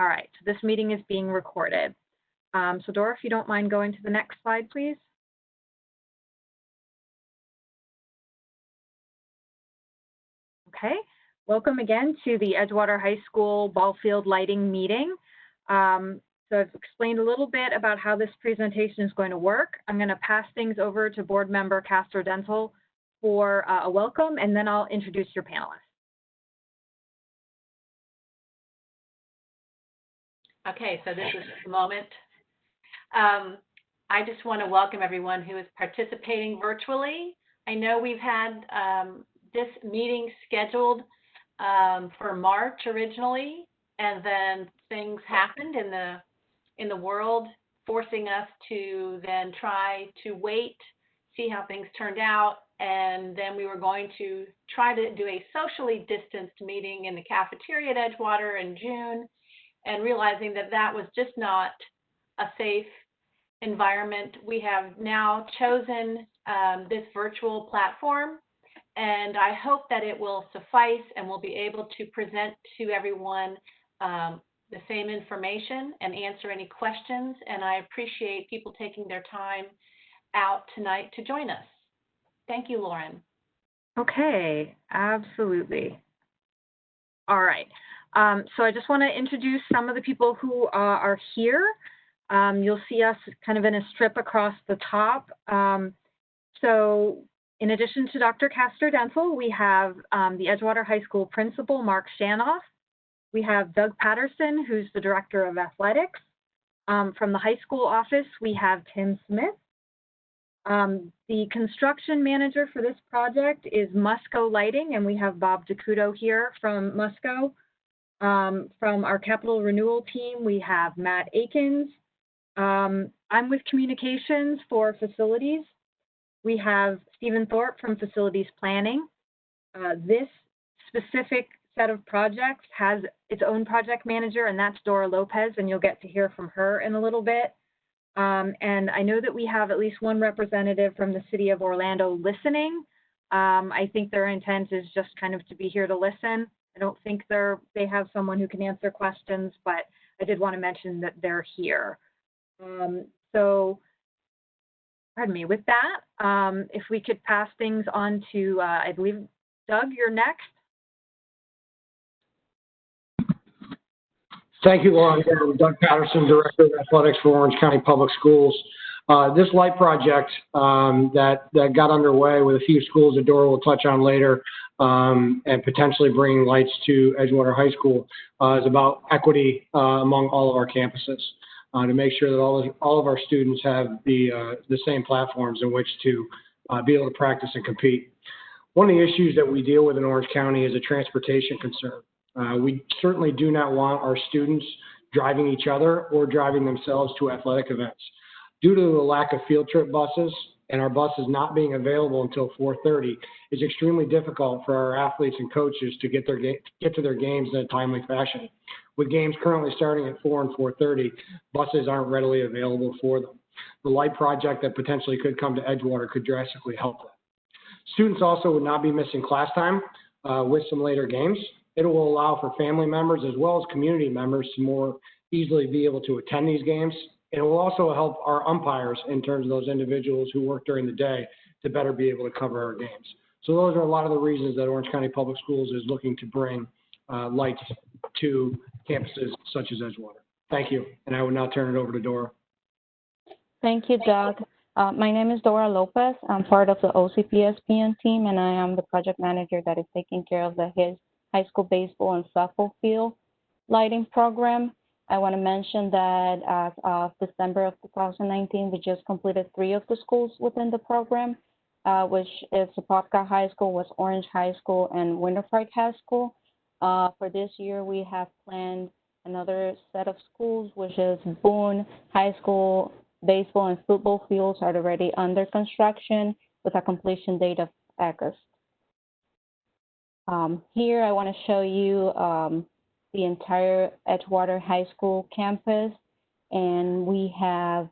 All right, so this meeting is being recorded. So Dora, if you don't mind going to the next slide, please. Okay, welcome again to the Edgewater High School ball field lighting meeting. So I've explained a little bit about how this presentation is going to work. I'm going to pass things over to board member Castor Dental for a welcome, and then I'll introduce your panelists. Okay, so this is the moment. I just want to welcome everyone who is participating virtually. I know we've had this meeting scheduled for March originally, and then things happened in the world, forcing us to then try to wait, see how things turned out, and then we were going to try to do a socially distanced meeting in the cafeteria at Edgewater in June, and realizing that that was just not a safe environment. We have now chosen this virtual platform, and I hope that it will suffice and we'll be able to present to everyone the same information and answer any questions. And I appreciate people taking their time out tonight to join us. Thank you, Lauren. Okay, absolutely. All right. So I just want to introduce some of the people who are here. You'll see us kind of in a strip across the top. So in addition to Dr. Castor Dental, we have the Edgewater High School principal, Mark Shanoff. We have Doug Patterson, who's the director of athletics. From the high school office, we have Tim Smith. The construction manager for this project is Musco Lighting, and we have Bob DeCudo here from Musco. From our capital renewal team, we have Matt Akins. I'm with communications for facilities. We have Stephen Thorpe from facilities planning. This specific set of projects has its own project manager, and that's Dora Lopez, and you'll get to hear from her in a little bit. And I know that we have at least one representative from the city of Orlando listening. I think their intent is just kind of to be here to listen. I don't think they have someone who can answer questions, but I did want to mention that they're here. So, pardon me, with that, if we could pass things on to, I believe, Doug, you're next. Thank you, Lauren. Doug Patterson, Director of Athletics for Orange County Public Schools. This light project that got underway with a few schools that Dora will touch on later, and potentially bringing lights to Edgewater High School is about equity among all of our campuses, to make sure that all of our students have the same platforms in which to be able to practice and compete. One of the issues that we deal with in Orange County is a transportation concern. We certainly do not want our students driving each other or driving themselves to athletic events. Due to the lack of field trip buses and our buses not being available until 4:30, it's extremely difficult for our athletes and coaches to get to their games in a timely fashion. With games currently starting at 4 and 4:30, buses aren't readily available for them. The light project that potentially could come to Edgewater could drastically help that. Students also would not be missing class time with some later games. It will allow for family members as well as community members to more easily be able to attend these games. It will also help our umpires in terms of those individuals who work during the day to better be able to cover our games. So those are a lot of the reasons that Orange County Public Schools is looking to bring lights to campuses such as Edgewater. Thank you. And I will now turn it over to Dora. Thank you, Doug. My name is Dora Lopez. I'm part of the OCPSPN team, and I am the project manager that is taking care of his high school baseball and softball field lighting program. I want to mention that as of December of 2019, we just completed 3 of the schools within the program, which is Apopka High School, West Orange High School, and Winterpark High School. For this year, we have planned another set of schools, which is Boone High School. Baseball and football fields are already under construction with a completion date of August. Here, I want to show you the entire Edgewater High School campus, and we have,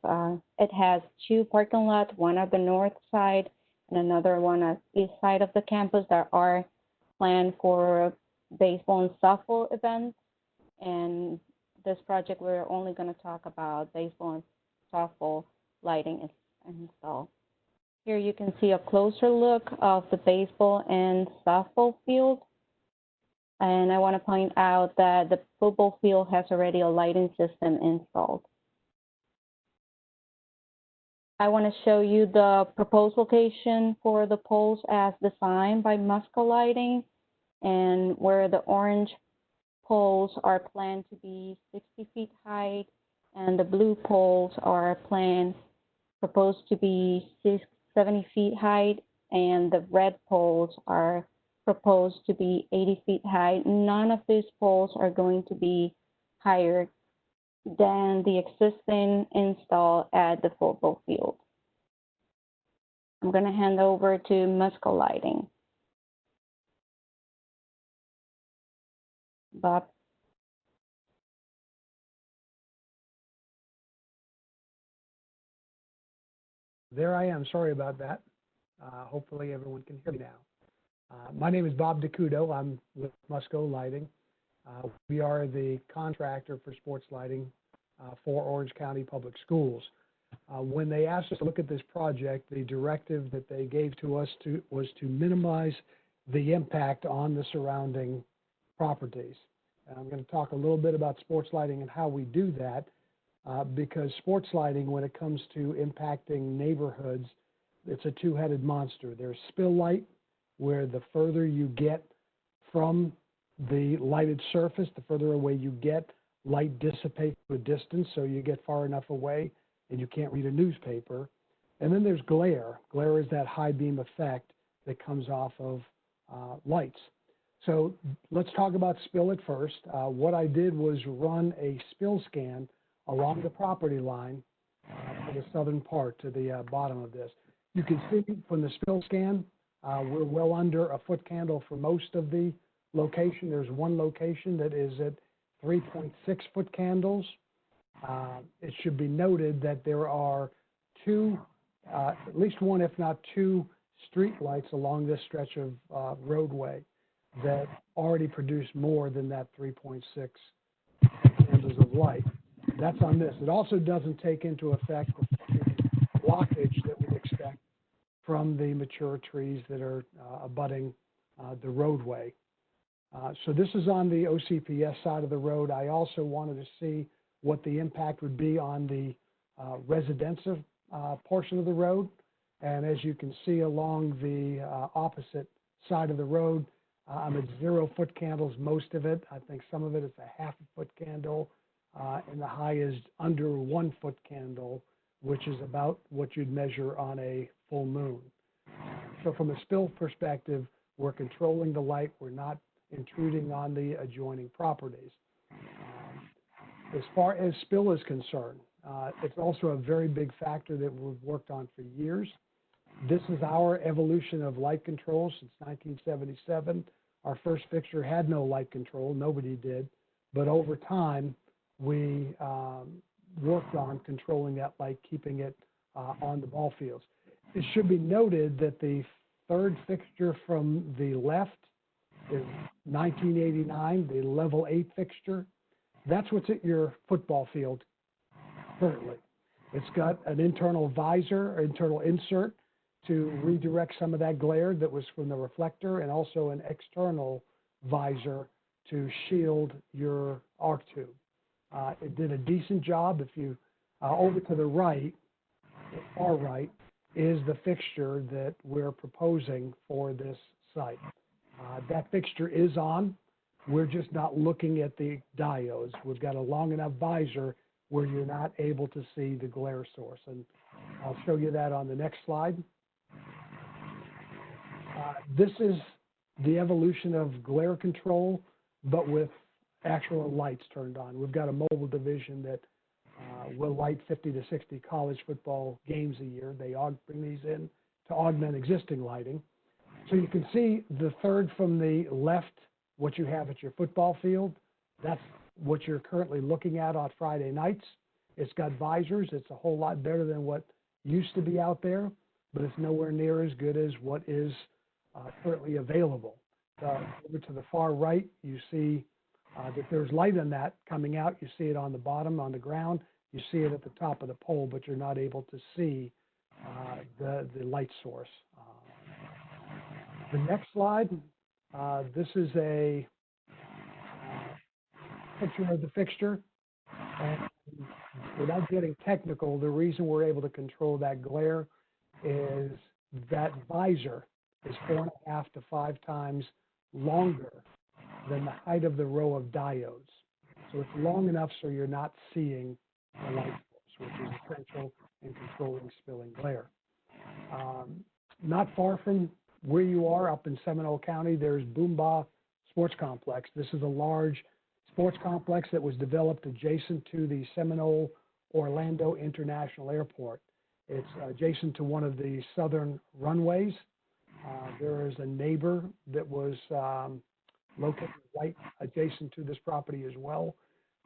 it has 2 parking lots, one at the north side and another one at the east side of the campus that are planned for baseball and softball events. And this project, we're only going to talk about baseball and softball lighting install. Here you can see a closer look of the baseball and softball field. And I want to point out that the football field has already a lighting system installed. I want to show you the proposed location for the poles as designed by Musco Lighting, and where the orange poles are planned to be 60 feet high, and the blue poles are proposed to be 70 feet high, and the red poles are proposed to be 80 feet high. None of these poles are going to be higher than the existing install at the football field. I'm going to hand over to Musco Lighting. Bob. There I am. Sorry about that. Hopefully everyone can hear me now. My name is Bob DeCudo. I'm with Musco Lighting. We are the contractor for sports lighting for Orange County Public Schools. When they asked us to look at this project, the directive that they gave to us was to minimize the impact on the surrounding properties. And I'm going to talk a little bit about sports lighting and how we do that, because sports lighting, when it comes to impacting neighborhoods, it's a two-headed monster. There's spill light, where the further you get from the lighted surface, the further away you get, light dissipates to a distance, so you get far enough away and you can't read a newspaper. And then there's glare. Glare is that high beam effect that comes off of lights. So let's talk about spill at first. What I did was run a spill scan along the property line to the southern part, to the bottom of this. You can see from the spill scan, we're well under a foot candle for most of the location. There's one location that is at 3.6 foot candles. It should be noted that there are at least one, if not two, street lights along this stretch of roadway that already produce more than that 3.6 candles of light. That's on this. It also doesn't take into effect the blockage that we expect from the mature trees that are abutting the roadway. So this is on the OCPS side of the road. I also wanted to see what the impact would be on the residential portion of the road. And as you can see along the opposite side of the road, I'm at 0 foot candles, most of it. I think some of it is a half a foot candle, and the high is under 1 foot candle, which is about what you'd measure on a full moon. So from a spill perspective, we're controlling the light. We're not intruding on the adjoining properties. As far as spill is concerned, it's also a very big factor that we've worked on for years. This is our evolution of light control since 1977. Our first fixture had no light control. Nobody did. But over time, we worked on controlling that light, keeping it on the ball fields. It should be noted that the third fixture from the left is 1989, the level 8 fixture. That's what's at your football field currently. It's got an internal visor, or internal insert to redirect some of that glare that was from the reflector, and also an external visor to shield your arc tube. It did a decent job. If you, over to the right, far right, is the fixture that we're proposing for this site. That fixture is on. We're just not looking at the diodes. We've got a long enough visor where you're not able to see the glare source. And I'll show you that on the next slide. This is the evolution of glare control, but with actual lights turned on. We've got a mobile division that will light 50 to 60 college football games a year. They bring these in to augment existing lighting. So you can see the third from the left, what you have at your football field. That's what you're currently looking at on Friday nights. It's got visors. It's a whole lot better than what used to be out there, but it's nowhere near as good as what is currently available. Over to the far right, you see that there's light in that coming out. You see it on the bottom, on the ground. You see it at the top of the pole, but you're not able to see the light source. The next slide, this is a picture of the fixture. And without getting technical, the reason we're able to control that glare is that visor is 4.5 to 5 times longer than the height of the row of diodes. So it's long enough so you're not seeing the light source, which is essential in controlling spilling glare. Not far from where you are, up in Seminole County, there's Boomba Sports Complex. This is a large sports complex that was developed adjacent to the Seminole Orlando International Airport. It's adjacent to one of the southern runways. There is a neighbor that was located right adjacent to this property as well.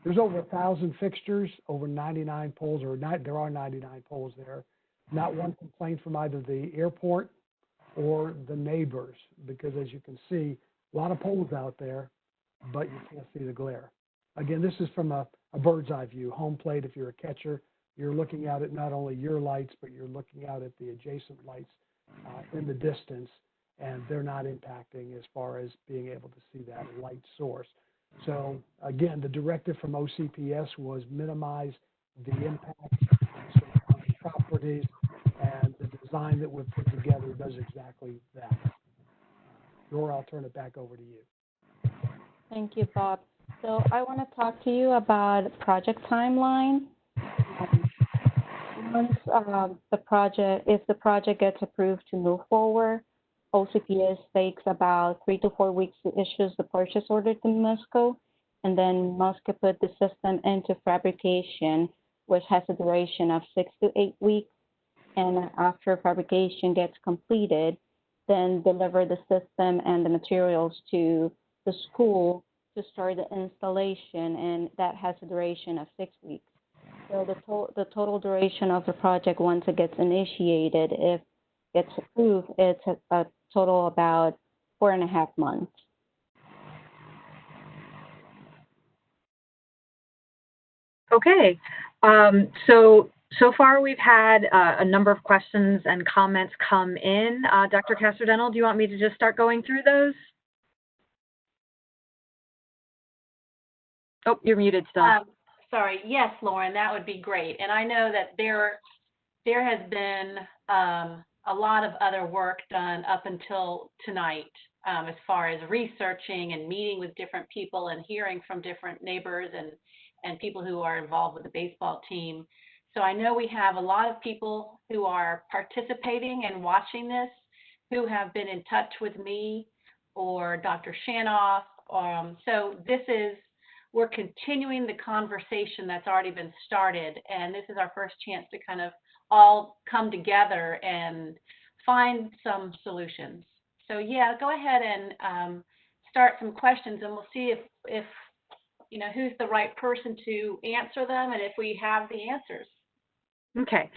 There's over 1,000 fixtures, over 99 poles, there are 99 poles there. Not one complaint from either the airport or the neighbors, because as you can see, a lot of poles out there, but you can't see the glare. Again, this is from a bird's eye view, home plate. If you're a catcher, you're looking out at not only your lights, but you're looking out at the adjacent lights in the distance, and they're not impacting as far as being able to see that light source. So again, the directive from OCPS was minimize the impact on the properties, and the design that we've put together does exactly that. Dora, I'll turn it back over to you. Thank you, Bob. So I want to talk to you about project timeline. Once if the project gets approved to move forward, OCPS takes about 3 to 4 weeks to issue the purchase order to MUSCO, and then MUSCO put the system into fabrication, which has a duration of 6 to 8 weeks. And after fabrication gets completed, then deliver the system and the materials to the school to start the installation, and that has a duration of 6 weeks. So the total duration of the project, once it gets initiated, if it's approved, it's a total about 4.5 months. Okay, so far we've had a number of questions and comments come in. Dr. Castrodental, do you want me to just start going through those? Oh, you're muted still. Sorry. Yes, Lauren, that would be great. And I know that there has been a lot of other work done up until tonight as far as researching and meeting with different people and hearing from different neighbors and people who are involved with the baseball team. So I know we have a lot of people who are participating and watching this who have been in touch with me or Dr. Shanoff. So we're continuing the conversation that's already been started, and this is our first chance to kind of all come together and find some solutions. So yeah, go ahead and start some questions, and we'll see if you know who's the right person to answer them and if we have the answers. Okay.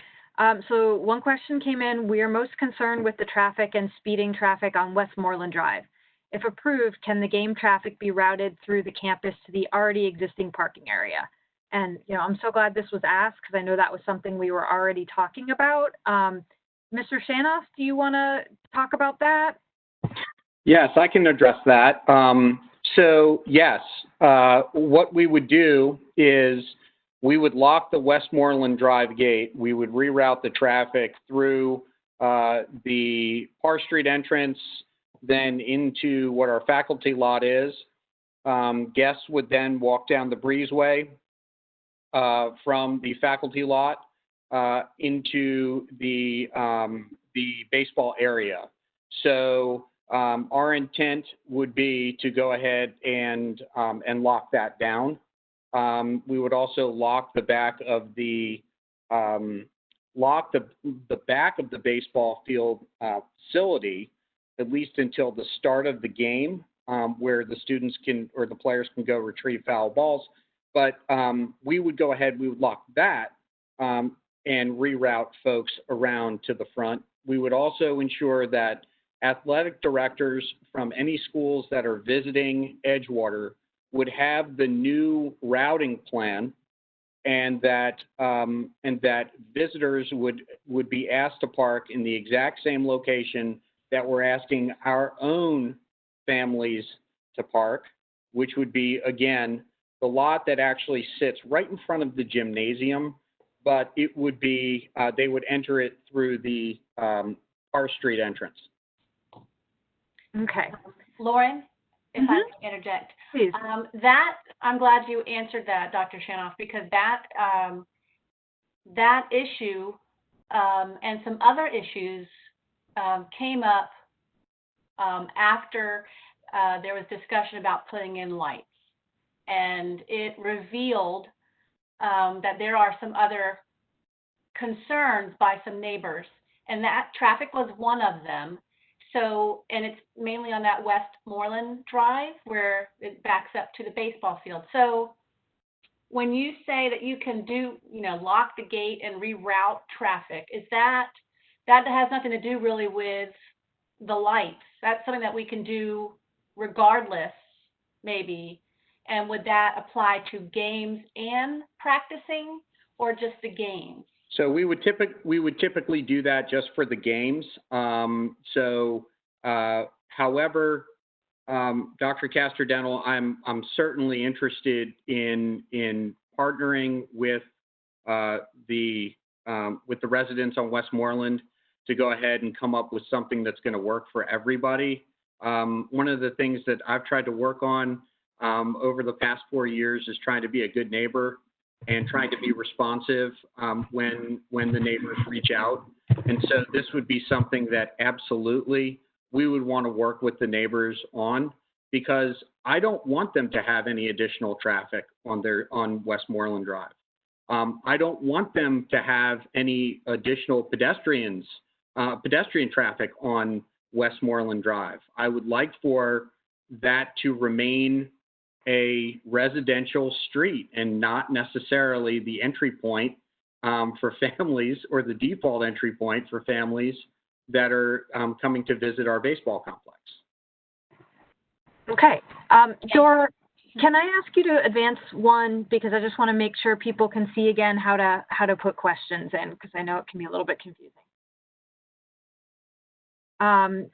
So one question came in. We are most concerned with the traffic and speeding traffic on Westmoreland Drive. If approved, can the game traffic be routed through the campus to the already existing parking area? And, you know, I'm so glad this was asked because I know that was something we were already talking about. Mr. Shanoff, do you want to talk about that? Yes, I can address that. So yes, what we would do is we would lock the Westmoreland Drive gate. We would reroute the traffic through the Parr Street entrance, then into what our faculty lot is. Guests would then walk down the breezeway from the faculty lot into the baseball area. So our intent would be to go ahead and lock that down. We would also lock the back of the back of the baseball field facility, at least until the start of the game, where the students can, or the players can go retrieve foul balls. But we would go ahead, we would lock that and reroute folks around to the front. We would also ensure that athletic directors from any schools that are visiting Edgewater would have the new routing plan, and that visitors would be asked to park in the exact same location that we're asking our own families to park, which would be, again, the lot that actually sits right in front of the gymnasium, but it would be, they would enter it through the R Street entrance. Okay. Lauren, if I can interject. Please. I'm glad you answered that, Dr. Shanoff, because that issue and some other issues came up after there was discussion about putting in lights. And it revealed that there are some other concerns by some neighbors, and that traffic was one of them. So, and it's mainly on that Westmoreland Drive where it backs up to the baseball field. So when you say that you can do, lock the gate and reroute traffic, is that has nothing to do really with the lights? That's something that we can do regardless, maybe. And would that apply to games and practicing, or just the games? So we would typically do that just for the games. However, Dr. Castrodental, I'm certainly interested in partnering with the residents on Westmoreland to go ahead and come up with something that's going to work for everybody. One of the things that I've tried to work on over the past 4 years is trying to be a good neighbor and trying to be responsive when the neighbors reach out. And so this would be something that absolutely we would want to work with the neighbors on, because I don't want them to have any additional traffic on Westmoreland Drive. I don't want them to have any additional pedestrian traffic on Westmoreland Drive. I would like for that to remain a residential street and not necessarily the entry point for families, or the default entry point for families that are coming to visit our baseball complex. Okay. Dor, can I ask you to advance one, because I just want to make sure people can see again how to put questions in, because I know it can be a little bit confusing.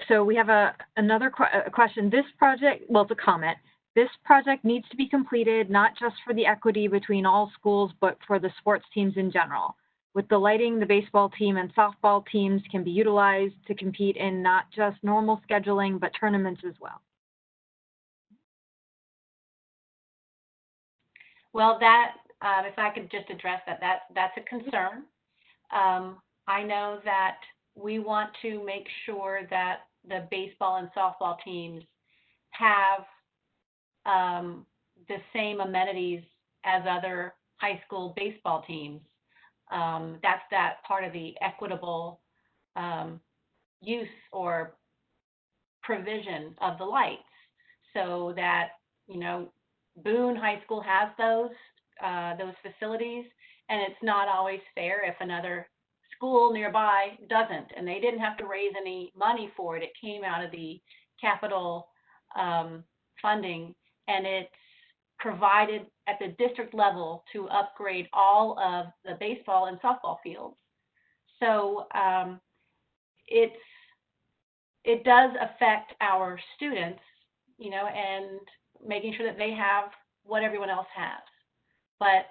So we have another question. This project, well, it's a comment. This project needs to be completed not just for the equity between all schools, but for the sports teams in general. With the lighting, the baseball team and softball teams can be utilized to compete in not just normal scheduling, but tournaments as well. Well, that, if I could just address that's a concern. I know that we want to make sure that the baseball and softball teams have the same amenities as other high school baseball teams. That's that part of the equitable use or provision of the lights, so that, Boone High School has those facilities, and it's not always fair if another school nearby doesn't, and they didn't have to raise any money for it. It came out of the capital funding, and it's provided at the district level to upgrade all of the baseball and softball fields. So it does affect our students, and making sure that they have what everyone else has. But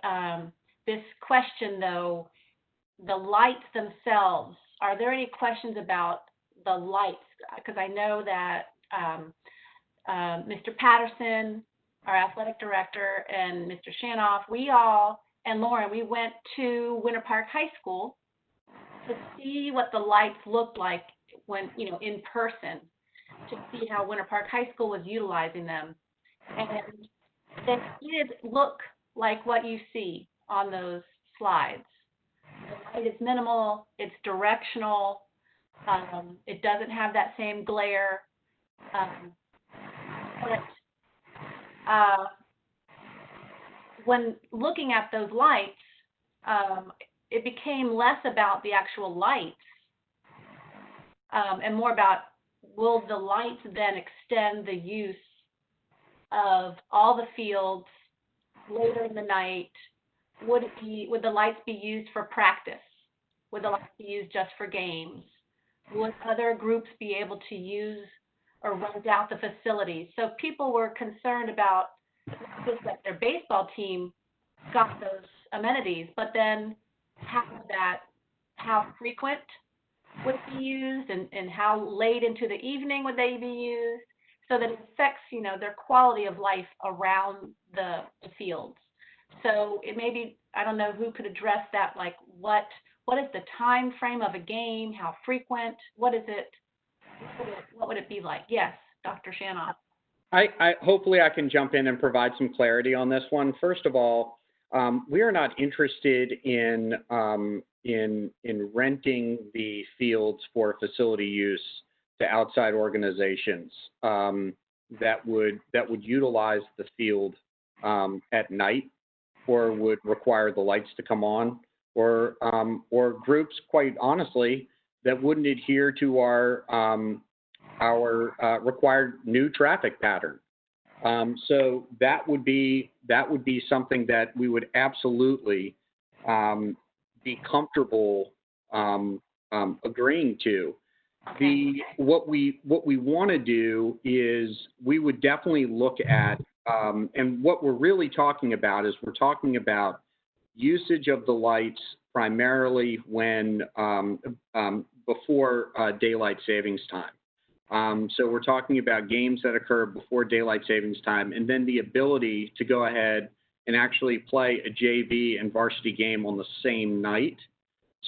this question, though, the lights themselves, are there any questions about the lights? Because I know that Mr. Patterson, our athletic director, and Mr. Shanoff, and Lauren, we went to Winter Park High School to see what the lights looked like when, in person, to see how Winter Park High School was utilizing them. And they did look like what you see on those slides. The light is minimal, it's directional, it doesn't have that same glare. When looking at those lights, it became less about the actual lights and more about, will the lights then extend the use of all the fields later in the night? Would the lights be used for practice? Would the lights be used just for games? Would other groups be able to use or rent out the facilities? So people were concerned about not just that their baseball team got those amenities, but then how frequent would it be used, and how late into the evening would they be used, so that it affects, their quality of life around the fields. So it may be, I don't know who could address that, like what is the time frame of a game, how frequent, what is it, what would it be like? Yes, Dr. Shannon. Hopefully I can jump in and provide some clarity on this one. First of all, we are not interested in renting the fields for facility use to outside organizations that would utilize the field at night, or would require the lights to come on, or groups, quite honestly, that wouldn't adhere to our required new traffic pattern. So that would be something that we would absolutely be comfortable agreeing to. What we want to do is we would definitely look at, and what we're really talking about is we're talking about usage of the lights primarily when before daylight savings time. So we're talking about games that occur before daylight savings time, and then the ability to go ahead and actually play a JV and varsity game on the same night.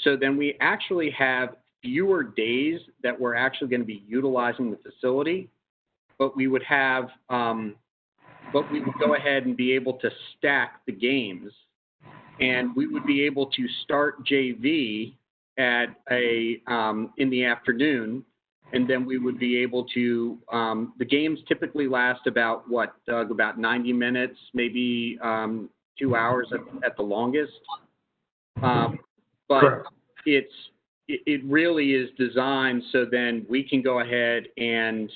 So then we actually have fewer days that we're actually going to be utilizing the facility, but we would have, but we would go ahead and be able to stack the games, and we would be able to start JV at in the afternoon. And then we would be able to, the games typically last about, what, Doug, about 90 minutes, maybe 2 hours at the longest. But it really is designed so then we can go ahead and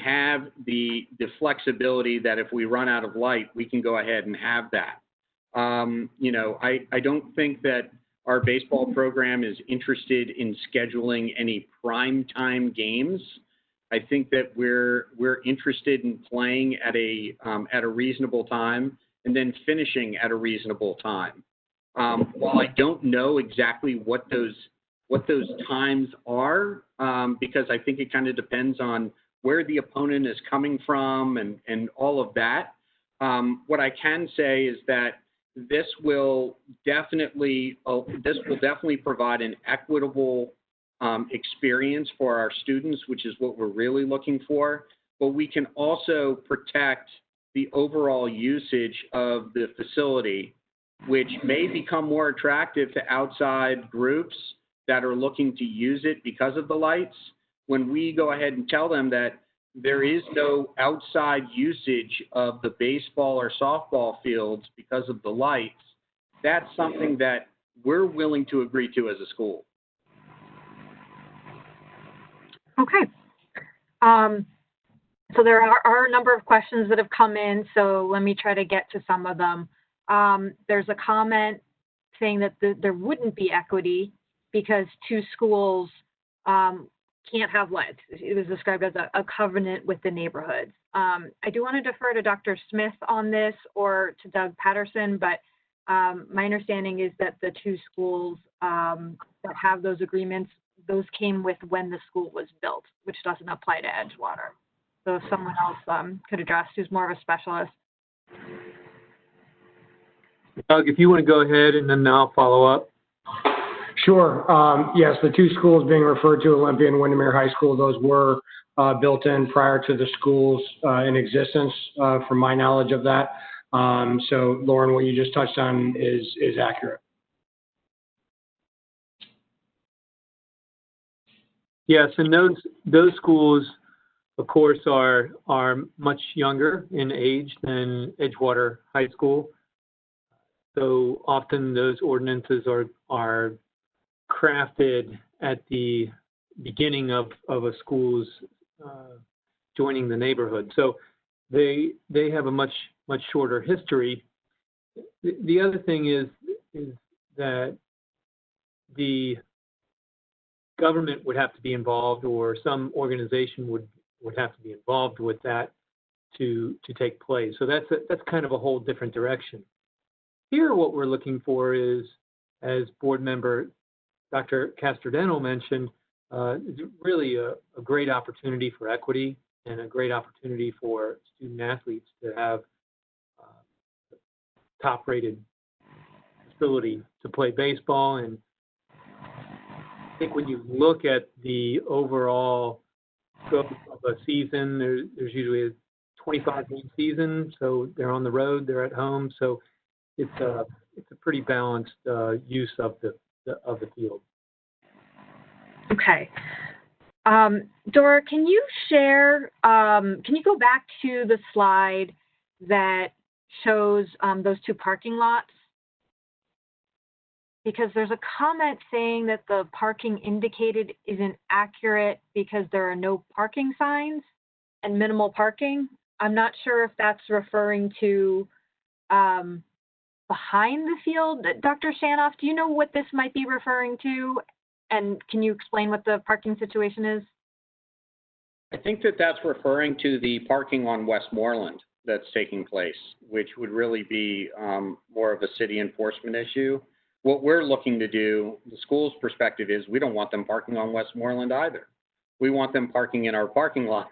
have the flexibility that if we run out of light, we can go ahead and have that. I don't think that our baseball program is interested in scheduling any prime time games. I think that we're interested in playing at a reasonable time and then finishing at a reasonable time. While I don't know exactly what those times are, because I think it kind of depends on where the opponent is coming from and all of that. What I can say is that this will definitely provide an equitable experience for our students, which is what we're really looking for. But we can also protect the overall usage of the facility, which may become more attractive to outside groups that are looking to use it because of the lights. When we go ahead and tell them that there is no outside usage of the baseball or softball fields because of the lights, that's something that we're willing to agree to as a school. Okay. So there are a number of questions that have come in, so let me try to get to some of them. There's a comment saying that there wouldn't be equity because two schools can't have lights. It was described as a covenant with the neighborhoods. I do want to defer to Dr. Smith on this or to Doug Patterson, but my understanding is that the two schools that have those agreements, those came with when the school was built, which doesn't apply to Edgewater. So if someone else could address who's more of a specialist. Doug, if you want to go ahead and then I'll follow up. Sure. Yes, the two schools being referred to, Olympia and Windermere High School, those were built in prior to the schools in existence, from my knowledge of that. So, Lauren, what you just touched on is accurate. Yes, and those schools, of course, are much younger in age than Edgewater High School. So often those ordinances are crafted at the beginning of a school's joining the neighborhood. So they have a much shorter history. The other thing is that the government would have to be involved, or some organization would have to be involved with that to take place. So that's kind of a whole different direction. Here, what we're looking for is, as board member Dr. Castrodeno mentioned, really a great opportunity for equity and a great opportunity for student athletes to have top-rated facility to play baseball. And I think when you look at the overall scope of a season, there's usually a 25-game season, so they're on the road, they're at home, so it's a pretty balanced use of the field. Okay. Dora, can you share, can you go back to the slide that shows those two parking lots? Because there's a comment saying that the parking indicated isn't accurate because there are no parking signs and minimal parking. I'm not sure if that's referring to behind the field. Dr. Shanoff, do you know what this might be referring to? And can you explain what the parking situation is? I think that's referring to the parking on Westmoreland that's taking place, which would really be more of a city enforcement issue. What we're looking to do, the school's perspective is, we don't want them parking on Westmoreland either. We want them parking in our parking lot.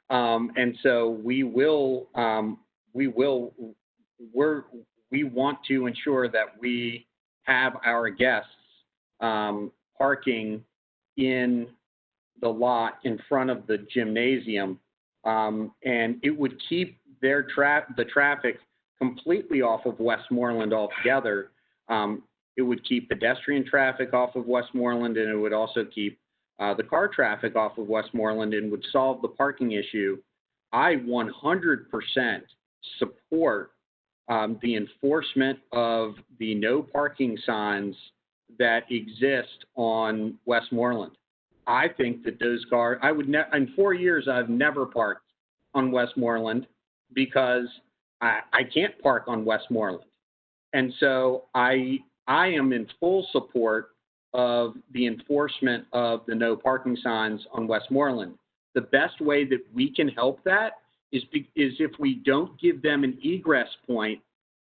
And so we want to ensure that we have our guests parking in the lot in front of the gymnasium, and it would keep the traffic completely off of Westmoreland altogether. It would keep pedestrian traffic off of Westmoreland, and it would also keep the car traffic off of Westmoreland, and would solve the parking issue. I 100% support the enforcement of the no parking signs that exist on Westmoreland. I think that those cars, in 4 years, I've never parked on Westmoreland because I can't park on Westmoreland. And so I am in full support of the enforcement of the no parking signs on Westmoreland. The best way that we can help that is if we don't give them an egress point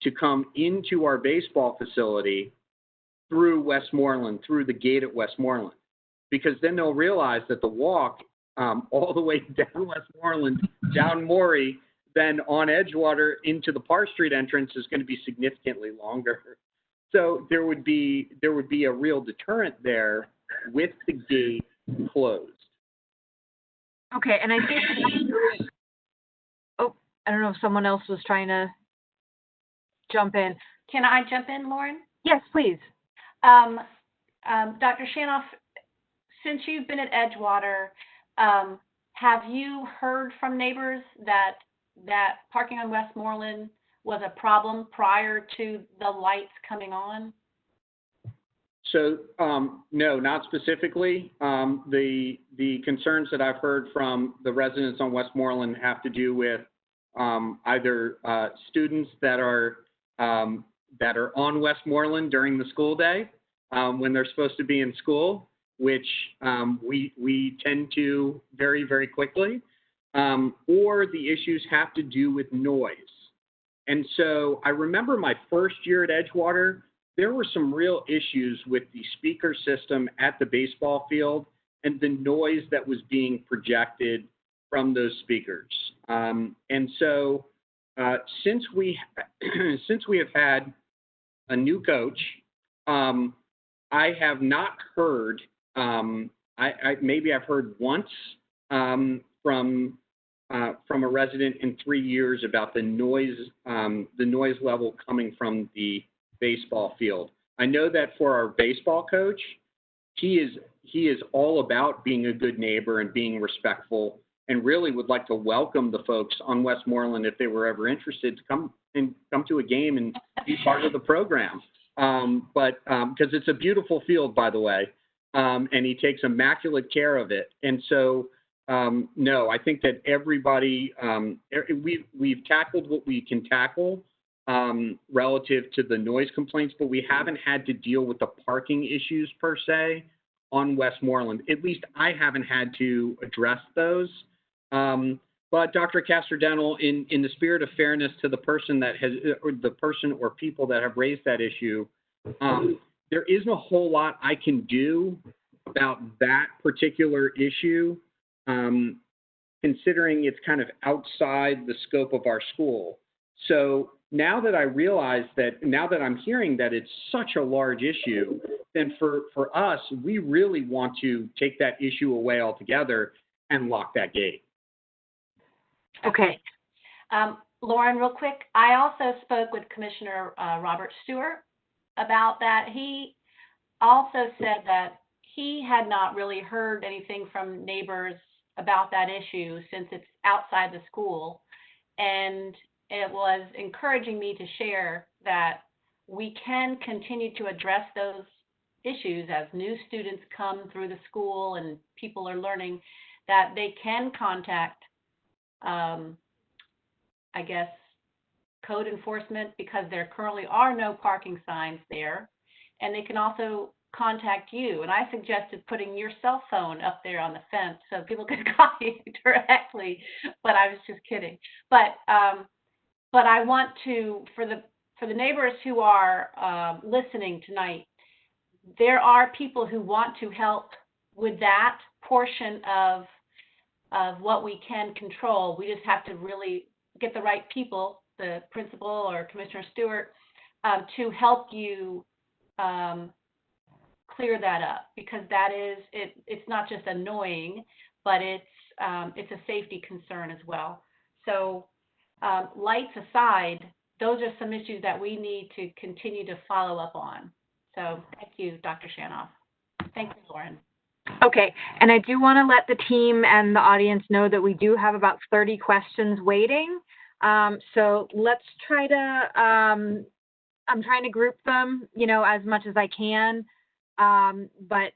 to come into our baseball facility through Westmoreland, through the gate at Westmoreland, because then they'll realize that the walk all the way down Westmoreland, down Morey, then on Edgewater into the Parr Street entrance is going to be significantly longer. So there would be a real deterrent there with the gate closed. Okay, and I think, oh, I don't know if someone else was trying to jump in. Can I jump in, Lauren? Yes, please. Dr. Shanoff, since you've been at Edgewater, have you heard from neighbors that parking on Westmoreland was a problem prior to the lights coming on? So no, not specifically. The concerns that I've heard from the residents on Westmoreland have to do with either students that are on Westmoreland during the school day when they're supposed to be in school, which we tend to very, very quickly, or the issues have to do with noise. And so I remember my first year at Edgewater, there were some real issues with the speaker system at the baseball field and the noise that was being projected from those speakers. And so since we have had a new coach, I have not heard, maybe I've heard once from a resident in 3 years about the noise level coming from the baseball field. I know that for our baseball coach, he is all about being a good neighbor and being respectful, and really would like to welcome the folks on Westmoreland if they were ever interested to come to a game and be part of the program. But because it's a beautiful field, by the way, and he takes immaculate care of it. And so No, I think that everybody, we've tackled what we can tackle relative to the noise complaints, but we haven't had to deal with the parking issues per se on Westmoreland. At least I haven't had to address those. But Dr. Castor-Dental, in the spirit of fairness to the person that has, or the person or people that have raised that issue, there isn't a whole lot I can do about that particular issue, considering it's kind of outside the scope of our school. So now that I realize that, now that I'm hearing that it's such a large issue, then for us, we really want to take that issue away altogether and lock that gate. Okay. Lauren, real quick, I also spoke with Commissioner Robert Stewart about that. He also said that he had not really heard anything from neighbors about that issue since it's outside the school. And it was encouraging me to share that we can continue to address those issues as new students come through the school and people are learning, that they can contact, I guess, code enforcement, because there currently are no parking signs there. And they can also contact you. And I suggested putting your cell phone up there on the fence so people could call you directly, but I was just kidding. But I want to, for the neighbors who are listening tonight, there are people who want to help with that portion of what we can control. We just have to really get the right people, the principal or Commissioner Stewart, to help you clear that up, because that is, it's not just annoying, but it's a safety concern as well. So lights aside, those are some issues that we need to continue to follow up on. So thank you, Dr. Shanoff. Thank you, Lauren. Okay, and I do want to let the team and the audience know that we do have about 30 questions waiting. So let's try to, I'm trying to group them, as much as I can. But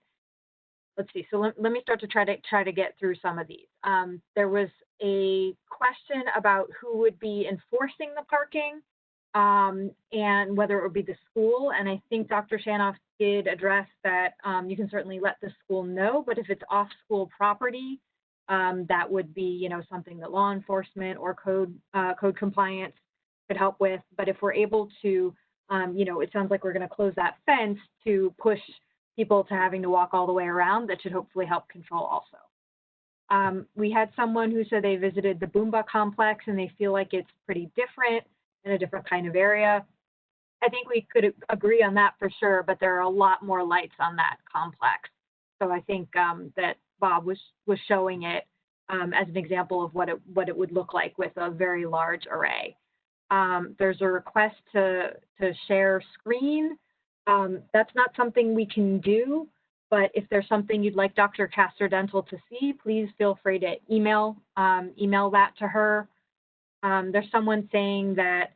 let's see. So let me start to try to get through some of these. There was a question about who would be enforcing the parking, and whether it would be the school. And I think Dr. Shanoff did address that you can certainly let the school know, but if it's off school property, that would be, something that law enforcement or code compliance could help with. But if we're able to, it sounds like we're going to close that fence to push people to having to walk all the way around, that should hopefully help control also. We had someone who said they visited the Boomba complex and they feel like it's pretty different in a different kind of area. I think we could agree on that for sure, but there are a lot more lights on that complex. So I think that Bob was showing it as an example of what it would look like with a very large array. There's a request to share screen. That's not something we can do, but if there's something you'd like Dr. Castor-Dental to see, please feel free to email that to her. There's someone saying that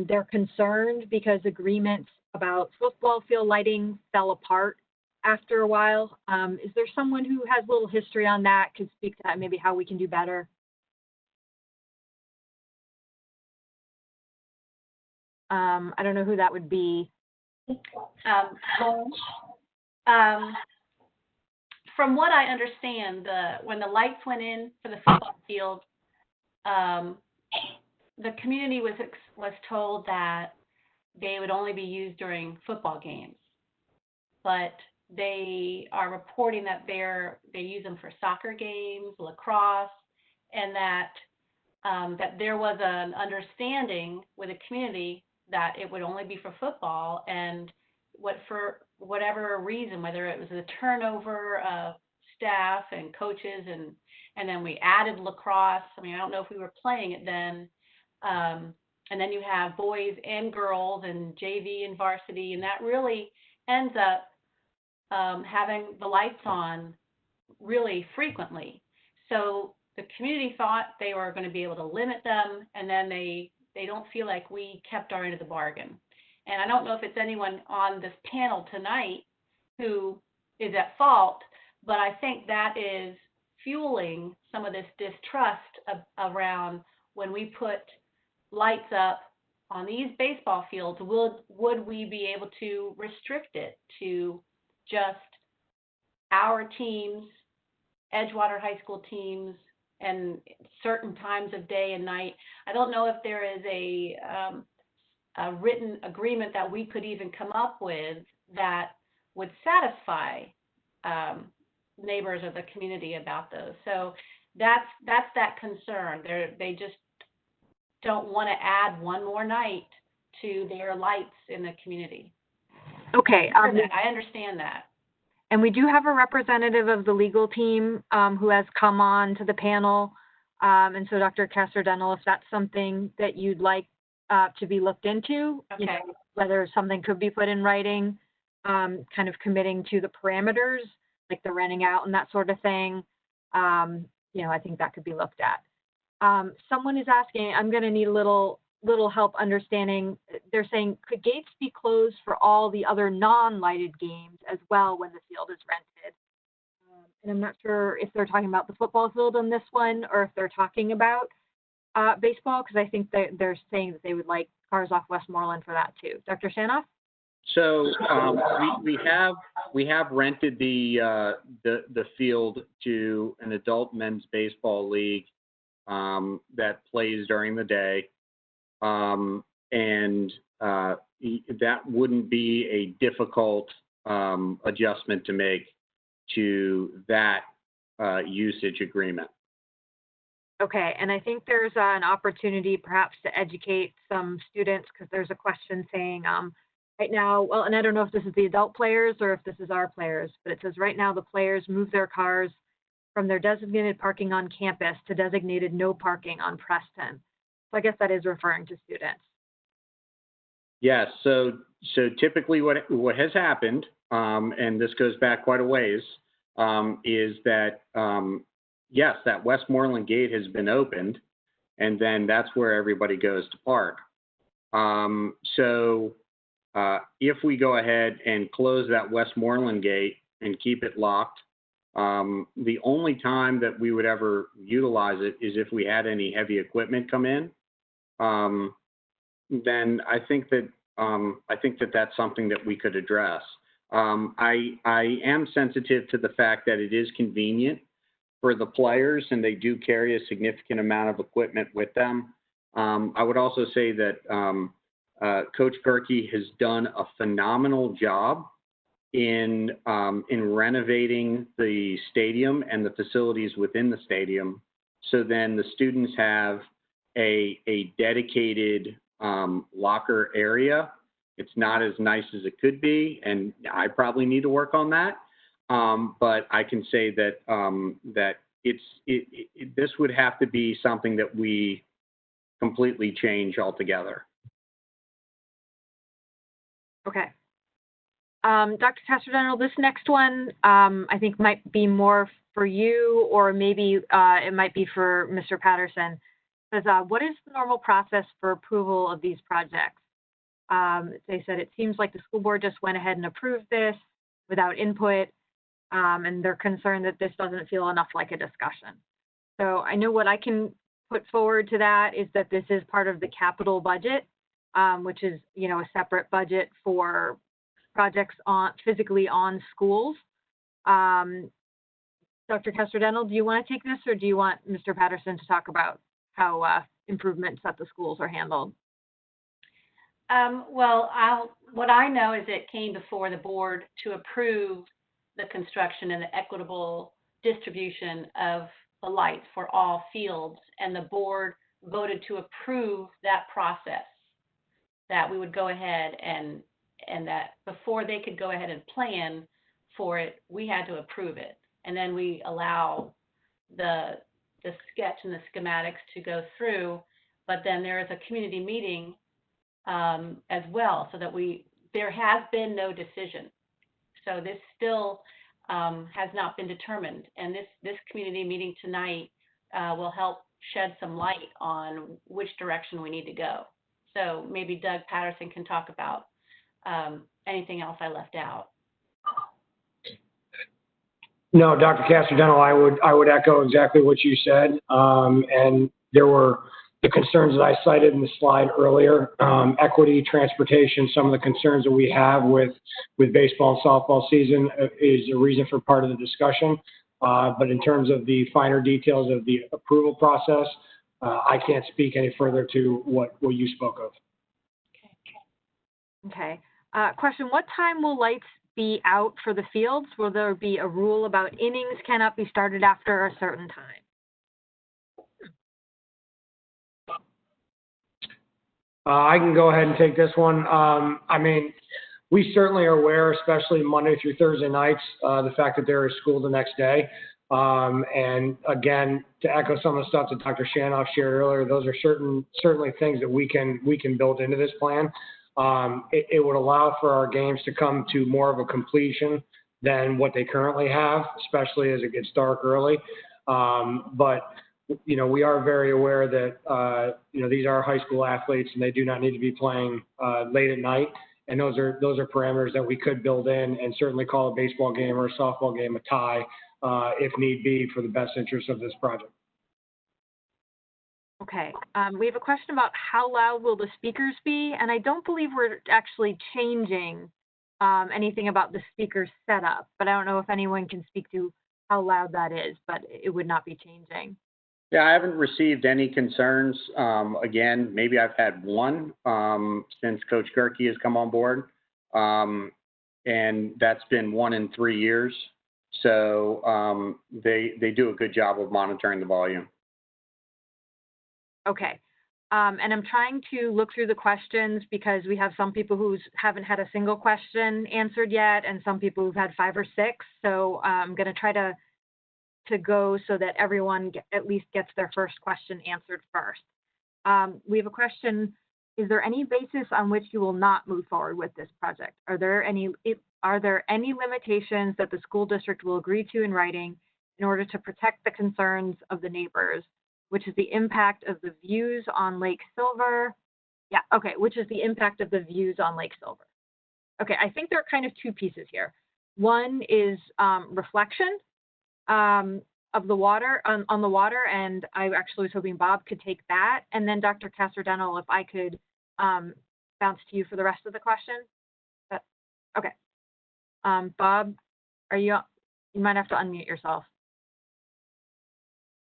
they're concerned because agreements about football field lighting fell apart after a while. Is there someone who has a little history on that, could speak to that, maybe how we can do better? I don't know who that would be. From what I understand, when the lights went in for the football field, the community was told that they would only be used during football games, but they are reporting that they use them for soccer games, lacrosse, and that there was an understanding with the community that it would only be for football, and for whatever reason, whether it was a turnover of staff and coaches, and then we added lacrosse. I mean, I don't know if we were playing it then. And then you have boys and girls and JV and varsity, and that really ends up having the lights on really frequently. So the community thought they were going to be able to limit them, and then they don't feel like we kept our end of the bargain. And I don't know if it's anyone on this panel tonight who is at fault, but I think that is fueling some of this distrust around when we put lights up on these baseball fields, would we be able to restrict it to just our teams, Edgewater High School teams, and certain times of day and night? I don't know if there is a written agreement that we could even come up with that would satisfy neighbors of the community about those. So that's that concern. They just don't want to add one more night to their lights in the community. Okay. I understand that. And we do have a representative of the legal team who has come on to the panel. And so Dr. Castor-Dental, if that's something that you'd like to be looked into, Okay. you know, whether something could be put in writing, kind of committing to the parameters, like the renting out and that sort of thing, you know, I think that could be looked at. Someone is asking, I'm going to need a little help understanding. They're saying, could gates be closed for all the other non-lighted games as well when the field is rented? And I'm not sure if they're talking about the football field on this one or if they're talking about baseball, because I think they're saying that they would like cars off Westmoreland for that too. Dr. Shanoff? So we have rented the field to an adult men's baseball league that plays during the day, and that wouldn't be a difficult adjustment to make to that usage agreement. Okay, and I think there's an opportunity perhaps to educate some students, because there's a question saying right now, well, and I don't know if this is the adult players or if this is our players, but it says right now the players move their cars from their designated parking on campus to designated no parking on Preston. So I guess that is referring to students. Yes, so typically what has happened, and this goes back quite a ways, is that yes, that Westmoreland gate has been opened, and then that's where everybody goes to park. So if we go ahead and close that Westmoreland gate and keep it locked, the only time that we would ever utilize it is if we had any heavy equipment come in. Then I think that that's something that we could address. I am sensitive to the fact that it is convenient for the players, and they do carry a significant amount of equipment with them. I would also say that Coach Gerke has done a phenomenal job in renovating the stadium and the facilities within the stadium. So then the students have a dedicated locker area. It's not as nice as it could be, and I probably need to work on that. But I can say that that this would have to be something that we completely change altogether. Okay. Dr. Castor-Dental, this next one I think might be more for you, or maybe it might be for Mr. Patterson. Says, what is the normal process for approval of these projects? They said it seems like the school board just went ahead and approved this without input, and they're concerned that this doesn't feel enough like a discussion. So I know what I can put forward to that is that this is part of the capital budget, which is, you know, a separate budget for projects physically on schools. Dr. Castor-Dental, do you want to take this, or do you want Mr. Patterson to talk about how improvements at the schools are handled? Well, what I know is it came before the board to approve the construction and the equitable distribution of the lights for all fields, and the board voted to approve that process, that we would go ahead and that before they could go ahead and plan for it, we had to approve it. And then we allow the sketch and the schematics to go through, but then there is a community meeting as well, so that there has been no decision. So this still has not been determined, and this community meeting tonight will help shed some light on which direction we need to go. So maybe Doug Patterson can talk about anything else I left out. No, Dr. Casadeno, I would echo exactly what you said. And there were the concerns that I cited in the slide earlier, equity, transportation, some of the concerns that we have with baseball and softball season is a reason for part of the discussion. But in terms of the finer details of the approval process, I can't speak any further to what you spoke of. Okay. Question, what time will lights be out for the fields? Will there be a rule about innings cannot be started after a certain time? I can go ahead and take this one. I mean, we certainly are aware, especially Monday through Thursday nights, the fact that there is school the next day. And again, to echo some of the stuff that Dr. Shanoff shared earlier, those are certainly things that we can build into this plan. It would allow for our games to come to more of a completion than what they currently have, especially as it gets dark early. But you know, we are very aware that, you know, these are high school athletes and they do not need to be playing late at night. And those are parameters that we could build in and certainly call a baseball game or a softball game a tie if need be for the best interest of this project. Okay. We have a question about how loud will the speakers be? And I don't believe we're actually changing anything about the speaker setup, but I don't know if anyone can speak to how loud that is, but it would not be changing. Yeah, I haven't received any concerns. Again, maybe I've had one since Coach Gerke has come on board, and that's been 1 in 3 years. So they do a good job of monitoring the volume. Okay. And I'm trying to look through the questions because we have some people who haven't had a single question answered yet and some people who've had 5 or 6. So I'm going to try to go so that everyone at least gets their first question answered first. We have a question, is there any basis on which you will not move forward with this project? Are there any limitations that the school district will agree to in writing in order to protect the concerns of the neighbors, which is the impact of the views on Lake Silver? Yeah, okay, which is the impact of the views on Lake Silver. Okay, I think there are kind of 2 pieces here. One is reflection of the water on the water, and I actually was hoping Bob could take that, and then Dr. Casadeno, if I could bounce to you for the rest of the question. Okay. Bob, are you might have to unmute yourself.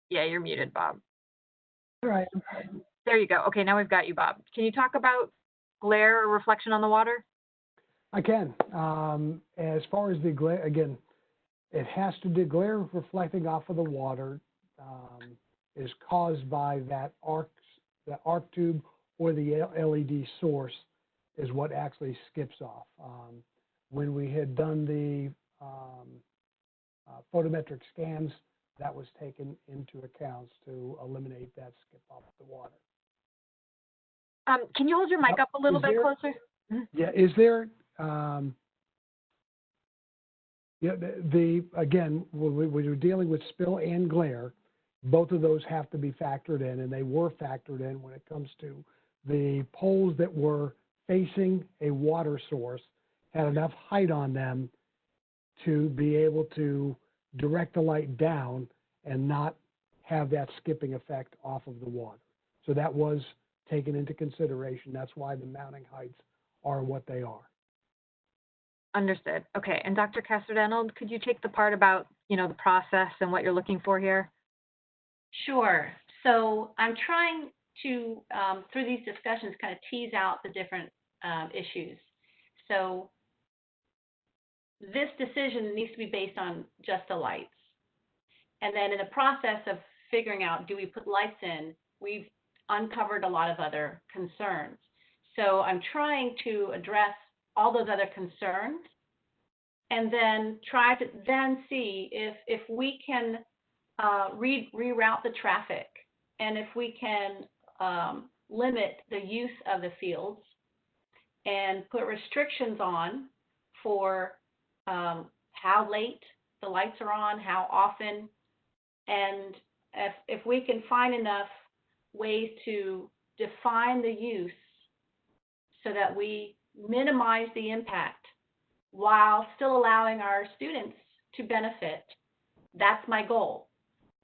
Yeah, you're muted, Bob. All right. There you go. Okay, now we've got you, Bob. Can you talk about glare or reflection on the water? I can. As far as the glare, again, it has to be glare reflecting off of the water is caused by the arc tube or the LED source is what actually skips off. When we had done the photometric scans, that was taken into account to eliminate that skip off the water. Can you hold your mic up a little bit closer? Yeah, is there? Yeah, again, when we're dealing with spill and glare, both of those have to be factored in, and they were factored in when it comes to the poles that were facing a water source, had enough height on them to be able to direct the light down and not have that skipping effect off of the water. So that was taken into consideration. That's why the mounting heights are what they are. Understood. Okay. And Dr. Casadeno, could you take the part about, the process and what you're looking for here? Sure. So I'm trying to, through these discussions, kind of tease out the different issues. So this decision needs to be based on just the lights. And then in the process of figuring out, do we put lights in, we've uncovered a lot of other concerns. So I'm trying to address all those other concerns and then try to then see if we can reroute the traffic and if we can limit the use of the fields and put restrictions on for how late the lights are on, how often, and if we can find enough ways to define the use so that we minimize the impact while still allowing our students to benefit that's my goal.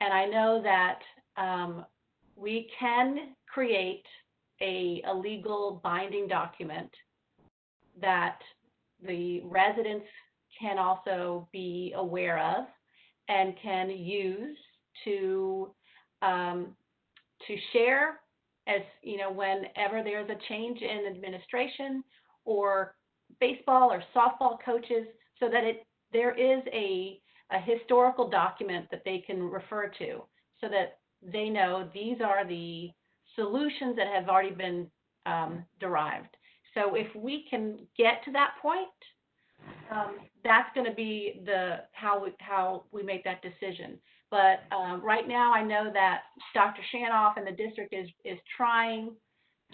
And I know that we can create a legal binding document that the residents can also be aware of and can use to share, as you know, whenever there's a change in administration or baseball or softball coaches, so that there is a historical document that they can refer to, so that they know these are the solutions that have already been derived. So if we can get to that point, that's going to be how we make that decision. But right now, I know that Dr. Shanoff and the district is trying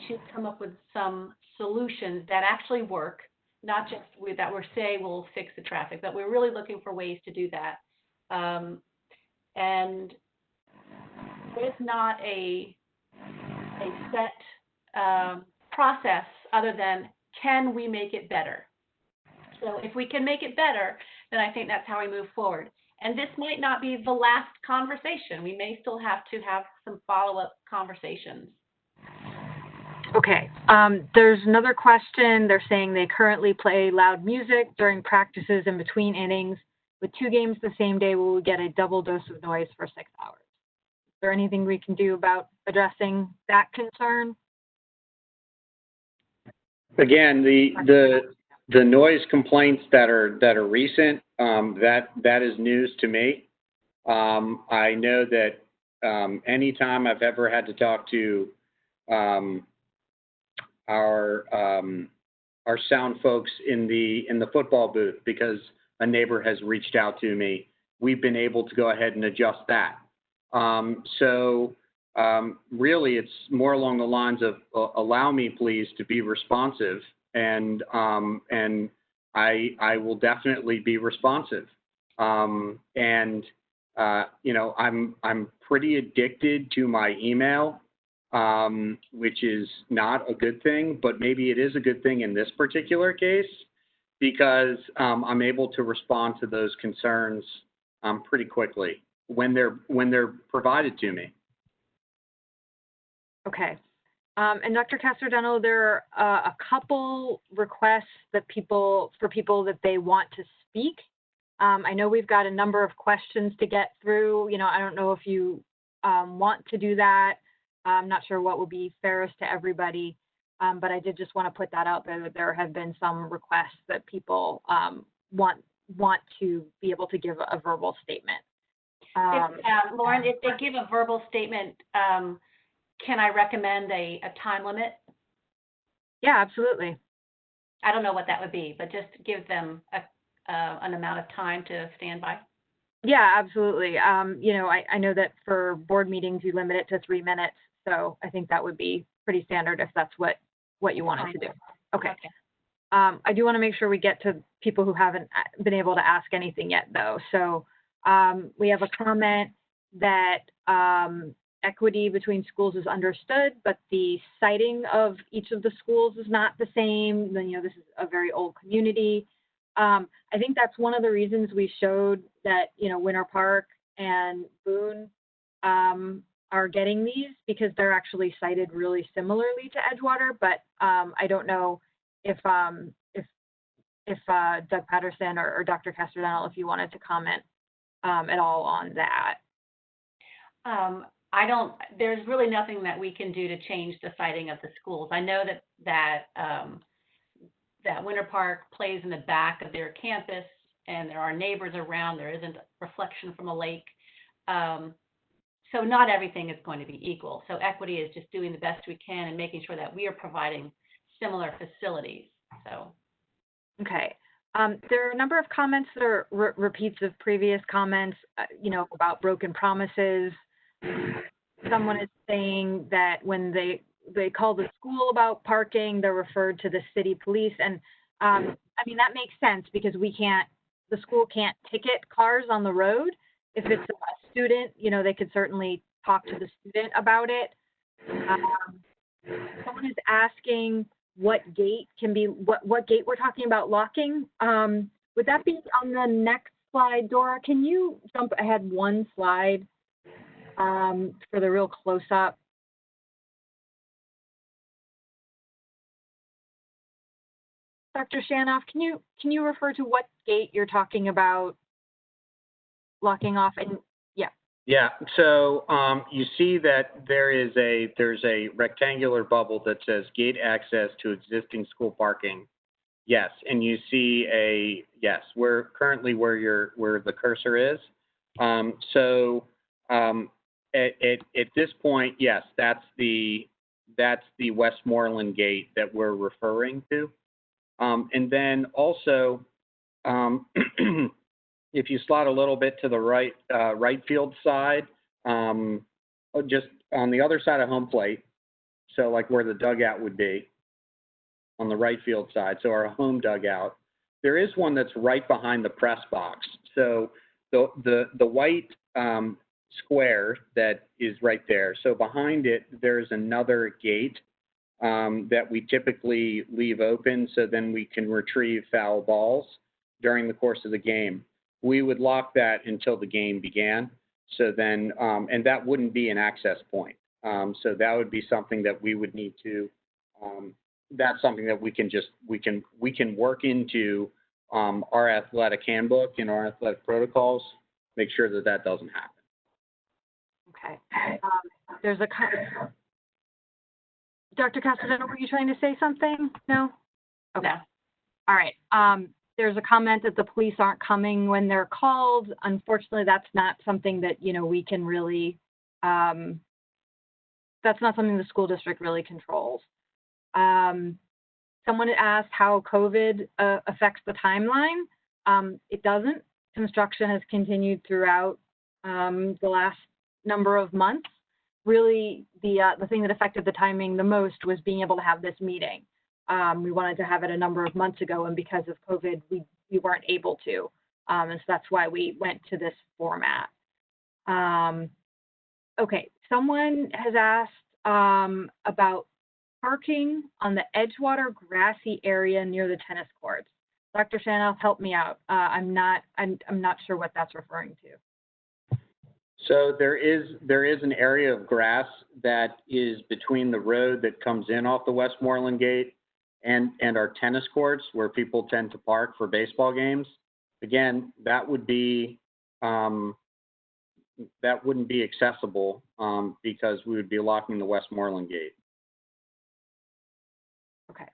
to come up with some solutions that actually work, not just that we're saying will fix the traffic, but we're really looking for ways to do that. And there's not a set process other than, can we make it better? So if we can make it better, then I think that's how we move forward. And this might not be the last conversation. We may still have to have some follow-up conversations. Okay. There's another question. They're saying they currently play loud music during practices in between innings. With 2 games the same day, will we get a double dose of noise for 6 hours? Is there anything we can do about addressing that concern? Again, the noise complaints that are recent, that is news to me. I know that anytime I've ever had to talk to our sound folks in the football booth because a neighbor has reached out to me, we've been able to go ahead and adjust that. So really, it's more along the lines of allow me, please, to be responsive, and I will definitely be responsive. You know, I'm pretty addicted to my email, which is not a good thing, but maybe it is a good thing in this particular case because I'm able to respond to those concerns pretty quickly when they're provided to me. Okay. And Dr. Castrodeno, there are a couple requests that for people that they want to speak. I know we've got a number of questions to get through. You know, I don't know if you want to do that. I'm not sure what would be fairest to everybody, but I did just want to put that out there that there have been some requests that people want to be able to give a verbal statement. Lauren, if they give a verbal statement, can I recommend a time limit? Yeah, absolutely. I don't know what that would be, but just give them an amount of time to stand by. Yeah, absolutely. You know, I know that for board meetings, you limit it to 3 minutes. So I think that would be pretty standard if that's what you wanted to do. Okay. I do want to make sure we get to people who haven't been able to ask anything yet, though. So we have a comment that equity between schools is understood, but the siting of each of the schools is not the same. You know, this is a very old community. I think that's one of the reasons we showed that, you know, Winter Park and Boone are getting these, because they're actually cited really similarly to Edgewater. But I don't know if Doug Patterson or Dr. Castrodeno, if you wanted to comment at all on that. There's really nothing that we can do to change the siting of the schools. I know that Winter Park plays in the back of their campus, and there are neighbors around. There isn't reflection from a lake. So not everything is going to be equal. So equity is just doing the best we can and making sure that we are providing similar facilities. So. Okay. There are a number of comments that are repeats of previous comments, you know, about broken promises. Someone is saying that when they call the school about parking, they're referred to the city police. And I mean, that makes sense because the school can't ticket cars on the road. If it's a student, you know, they could certainly talk to the student about it. Someone is asking what gate we're talking about locking. Would that be on the next slide, Dora, can you jump ahead one slide for the real close-up? Dr. Shanoff, can you refer to what gate you're talking about locking off? And yeah. Yeah. So you see that there's a rectangular bubble that says gate access to existing school parking. Yes, and you see yes. We're currently where the cursor is. So at this point, yes, that's the Westmoreland gate that we're referring to. And then also, if you slide a little bit to the right field side, just on the other side of home plate, so like where the dugout would be on the right field side, so our home dugout, there is one that's right behind the press box. So the white square that is right there, so behind it, there's another gate that we typically leave open so then we can retrieve foul balls during the course of the game. We would lock that until the game began. So then, and that wouldn't be an access point. So that would be something that we would need to, that's something that we can work into our athletic handbook and our athletic protocols, make sure that that doesn't happen. Okay. There's a Dr. Castellano, were you trying to say something? No? Okay. No. All right. There's a comment that the police aren't coming when they're called. Unfortunately, that's not something that, we can really, that's not something the school district really controls. Someone asked how COVID affects the timeline. It doesn't. Construction has continued throughout the last number of months. Really, the thing that affected the timing the most was being able to have this meeting. We wanted to have it a number of months ago, and because of COVID, we weren't able to. And so that's why we went to this format. Okay, someone has asked about parking on the Edgewater Grassy area near the tennis courts. Dr. Shanoff, help me out. I'm not sure what that's referring to. So there is an area of grass that is between the road that comes in off the Westmoreland gate and our tennis courts where people tend to park for baseball games. Again, that wouldn't be accessible because we would be locking the Westmoreland gate. Okay.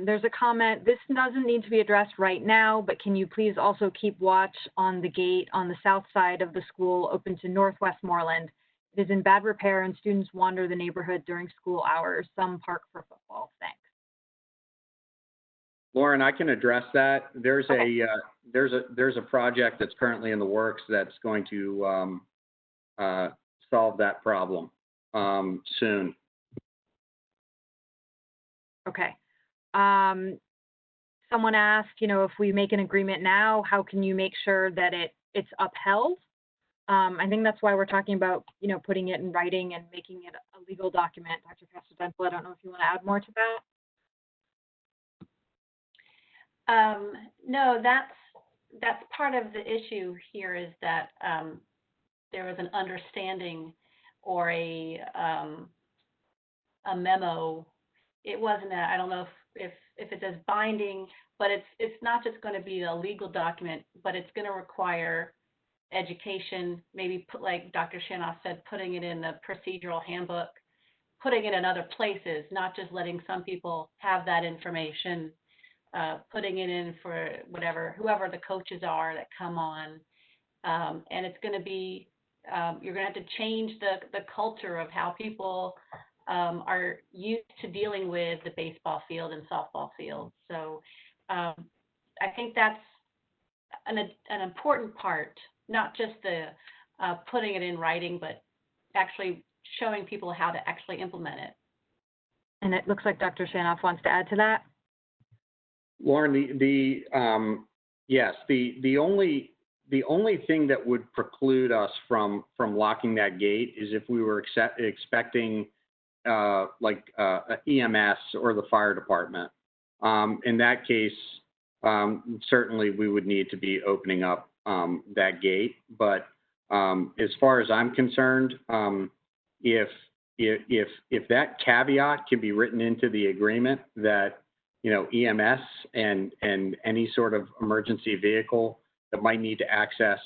There's a comment, this doesn't need to be addressed right now, but can you please also keep watch on the gate on the south side of the school open to North Westmoreland? It is in bad repair and students wander the neighborhood during school hours. Some park for football. Thanks. Lauren, I can address that. There's a project that's currently in the works that's going to solve that problem soon. Okay. Someone asked, if we make an agreement now, how can you make sure that it's upheld? I think that's why we're talking about, putting it in writing and making it a legal document. Dr. Castellano, I don't know if you want to add more to that. No, that's part of the issue here is that there was an understanding or a memo. It wasn't I don't know if it says binding, but it's not just going to be a legal document, but it's going to require education, maybe put, like Dr. Shanoff said, putting it in the procedural handbook, putting it in other places, not just letting some people have that information, putting it in for whoever the coaches are that come on. And it's going to be, you're going to have to change the culture of how people are used to dealing with the baseball field and softball field. So I think that's an important part, not just the putting it in writing, but actually showing people how to actually implement it. And it looks like Dr. Shanoff wants to add to that. Lauren, yes, the only thing that would preclude us from locking that gate is if we were expecting EMS or the fire department. In that case, certainly we would need to be opening up that gate. But as far as I'm concerned, if that caveat can be written into the agreement that, EMS and any sort of emergency vehicle that might need to access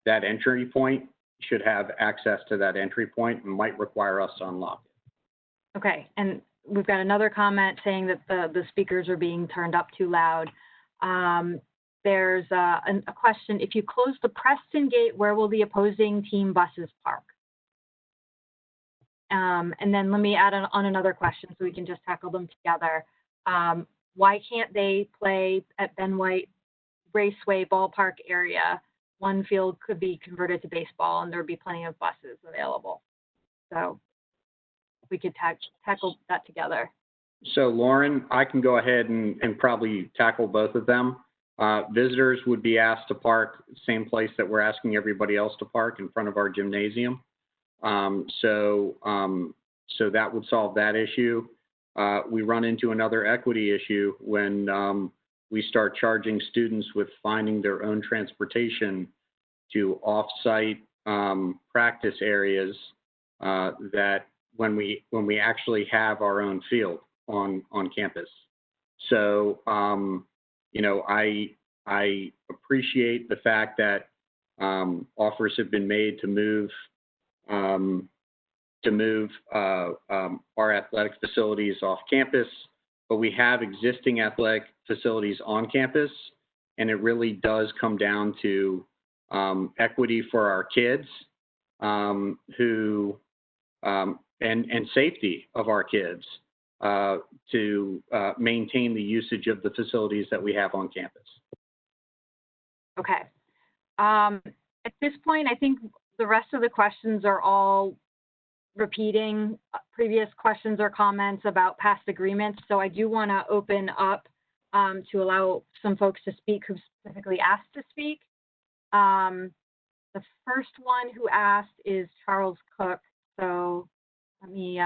that entry point should have access to that entry point and might require us to unlock it. Okay, and we've got another comment saying that the speakers are being turned up too loud. There's a question, if you close the Preston gate, where will the opposing team buses park? And then let me add on another question so we can just tackle them together. Why can't they play at Ben White Raceway ballpark area? One field could be converted to baseball and there'd be plenty of buses available. So we could tackle that together. So Lauren, I can go ahead and probably tackle both of them. Visitors would be asked to park same place that we're asking everybody else to park, in front of our gymnasium. So that would solve that issue. We run into another equity issue when we start charging students with finding their own transportation to off-site practice areas that when we actually have our own field on campus. So I appreciate the fact that offers have been made to move our athletic facilities off campus, but we have existing athletic facilities on campus, and it really does come down to equity for our kids and safety of our kids to maintain the usage of the facilities that we have on campus. Okay. At this point, I think the rest of the questions are all repeating previous questions or comments about past agreements. So I do want to open up to allow some folks to speak who specifically asked to speak. The first one who asked is Charles Cook. So let me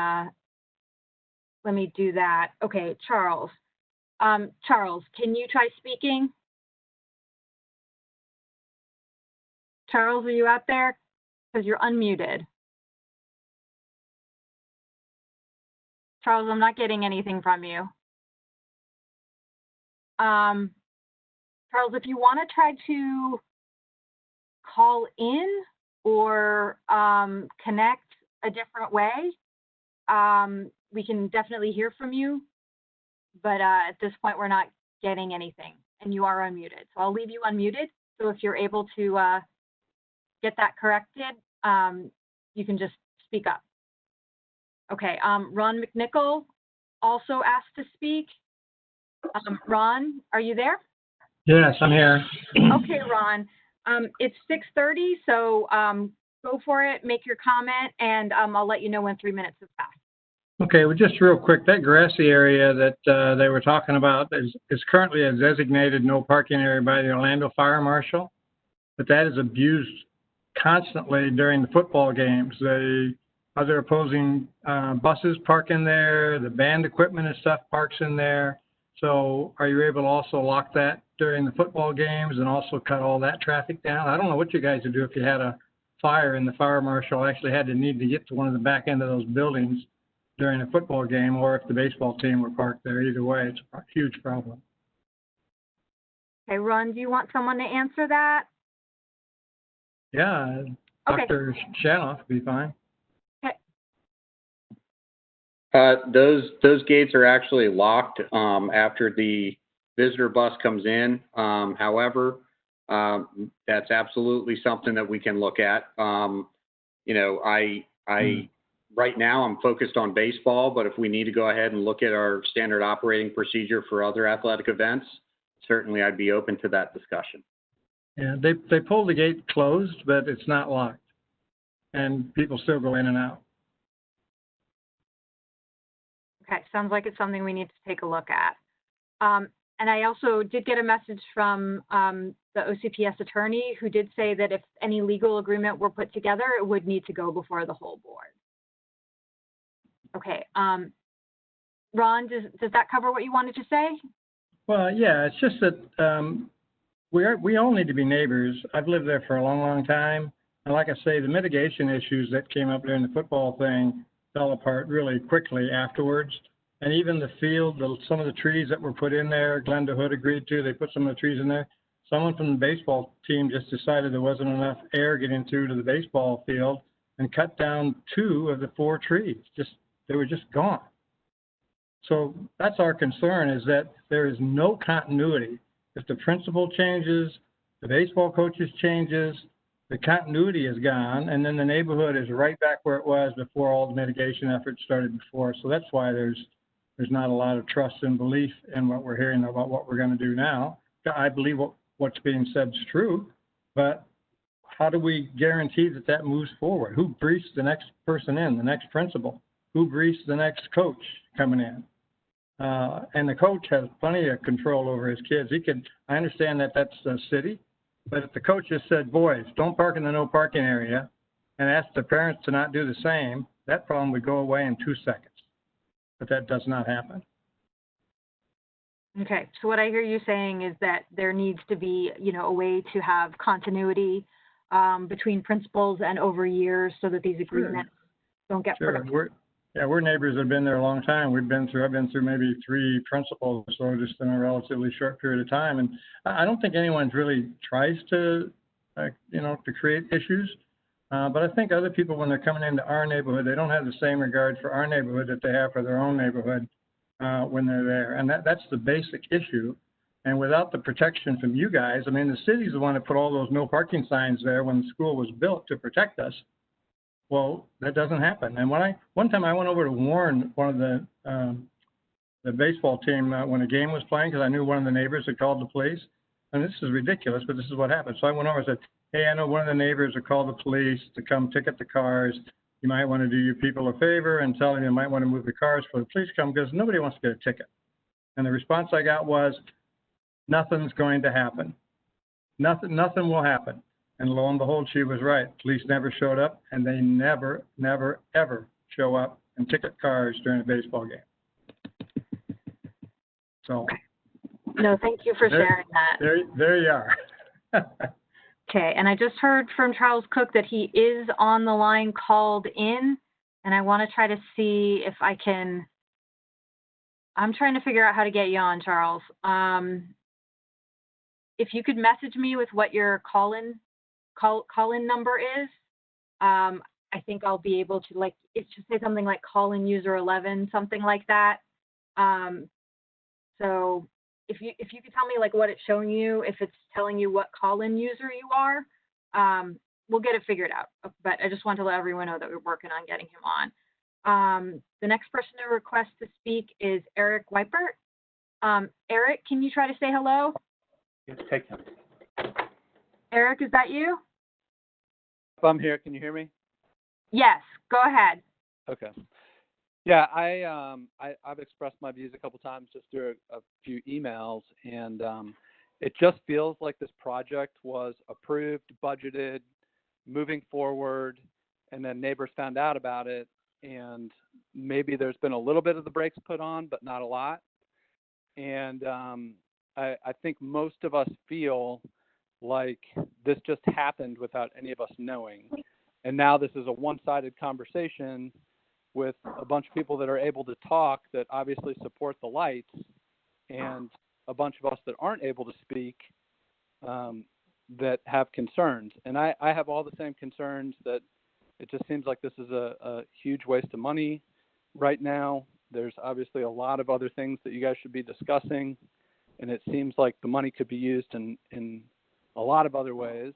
do that. Okay, Charles. Charles, can you try speaking? Charles, are you out there? Because you're unmuted. Charles, I'm not getting anything from you. Charles, if you want to try to call in or connect a different way, we can definitely hear from you. But at this point, we're not getting anything, and you are unmuted. So I'll leave you unmuted. So if you're able to get that corrected, you can just speak up. Okay, Ron McNichol also asked to speak. Ron, are you there? Yes, I'm here. Okay, Ron. It's 6:30, so go for it, make your comment, and I'll let you know when 3 minutes has passed. Okay, well, just real quick, that Grassy area that they were talking about is currently a designated no parking area by the Orlando Fire Marshal, but that is abused constantly during the football games. Other opposing buses park in there, the band equipment and stuff parks in there. So are you able to also lock that during the football games and also cut all that traffic down? I don't know what you guys would do if you had a fire and the fire marshal actually had to need to get to one of the back end of those buildings during a football game, or if the baseball team were parked there. Either way, it's a huge problem. Okay, Ron, do you want someone to answer that? Yeah, okay. Dr. Shanoff would be fine. Those gates are actually locked after the visitor bus comes in. However, that's absolutely something that we can look at. Right now I'm focused on baseball, but if we need to go ahead and look at our standard operating procedure for other athletic events, certainly I'd be open to that discussion. Yeah, they pulled the gate closed, but it's not locked, and people still go in and out. Okay, sounds like it's something we need to take a look at. And I also did get a message from the OCPS attorney who did say that if any legal agreement were put together, it would need to go before the whole board. Okay, Ron, does that cover what you wanted to say? Well, yeah, it's just that we all need to be neighbors. I've lived there for a long, long time. And like I say, the mitigation issues that came up during the football thing fell apart really quickly afterwards. And even the field, some of the trees that were put in there, Glenda Hood agreed to, they put some of the trees in there. Someone from the baseball team just decided there wasn't enough air getting through to the baseball field and cut down 2 of the 4 trees. They were just gone. So that's our concern, is that there is no continuity. If the principal changes, the baseball coaches changes, the continuity is gone, and then the neighborhood is right back where it was before all the mitigation efforts started before. So that's why there's not a lot of trust and belief in what we're hearing about what we're going to do now. I believe what's being said is true, but how do we guarantee that that moves forward? Who briefs the next person in, the next principal? Who briefs the next coach coming in? And the coach has plenty of control over his kids. I understand that that's the city, but if the coach just said, boys, don't park in the no parking area, and asked the parents to not do the same, that problem would go away in 2 seconds. But that does not happen. Okay, so what I hear you saying is that there needs to be, a way to have continuity between principals and over years so that these agreements don't get forgotten. We're neighbors that have been there a long time. I've been through maybe 3 principals or so just in a relatively short period of time. And I don't think anyone's really tries to, to create issues. But I think other people, when they're coming into our neighborhood, they don't have the same regard for our neighborhood that they have for their own neighborhood when they're there. And that's the basic issue. And without the protection from you guys, the city's the one that put all those no parking signs there when the school was built to protect us. Well, that doesn't happen. And one time I went over to warn one of the baseball team when a game was playing, because I knew one of the neighbors had called the police. And this is ridiculous, but this is what happened. So I went over and said, hey, I know one of the neighbors will call the police to come ticket the cars. You might want to do your people a favor and tell them you might want to move the cars for the police to come, because nobody wants to get a ticket. And the response I got was, nothing's going to happen. Nothing will happen. And lo and behold, she was right. Police never showed up, and they never, ever show up and ticket cars during a baseball game. So. No, thank you for sharing that. There you are. Okay, and I just heard from Charles Cook that he is on the line called in, and I want to try to see if I can. I'm trying to figure out how to get you on, Charles. If you could message me with what your call-in number is, I think I'll be able to, it should say something like call-in user 11, something like that. So if you could tell me what it's showing you, if it's telling you what call-in user you are, we'll get it figured out. But I just want to let everyone know that we're working on getting him on. The next person to request to speak is Eric Weipert. Eric, can you try to say hello? Yes, take him. Eric, is that you? I'm here. Can you hear me? Yes, go ahead. Okay. Yeah, I've expressed my views a couple times just through a few emails, and it just feels like this project was approved, budgeted, moving forward, and then neighbors found out about it, and maybe there's been a little bit of the brakes put on, but not a lot. And I think most of us feel like this just happened without any of us knowing. And now this is a one-sided conversation with a bunch of people that are able to talk that obviously support the lights, and a bunch of us that aren't able to speak that have concerns. And I have all the same concerns, that it just seems like this is a huge waste of money right now. There's obviously a lot of other things that you guys should be discussing, and it seems like the money could be used in a lot of other ways.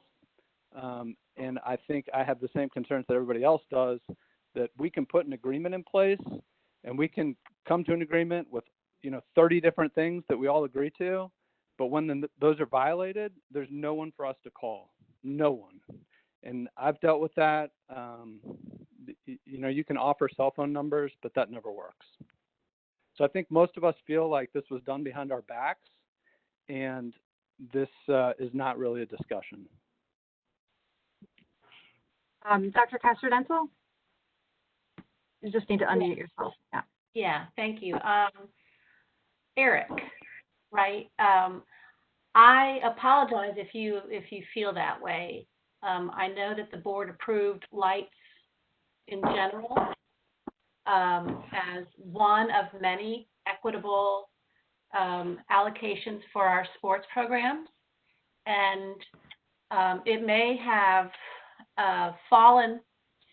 And I think I have the same concerns that everybody else does, that we can put an agreement in place and we can come to an agreement with 30 different things that we all agree to, but when those are violated, there's no one for us to call. No one. And I've dealt with that. You can offer cell phone numbers, but that never works. So I think most of us feel like this was done behind our backs, and this is not really a discussion. Dr. Castrodental? You just need to unmute yourself. Yeah. Yeah, thank you. Eric, right? I apologize if you feel that way. I know that the board approved lights in general as one of many equitable allocations for our sports programs, and it may have fallen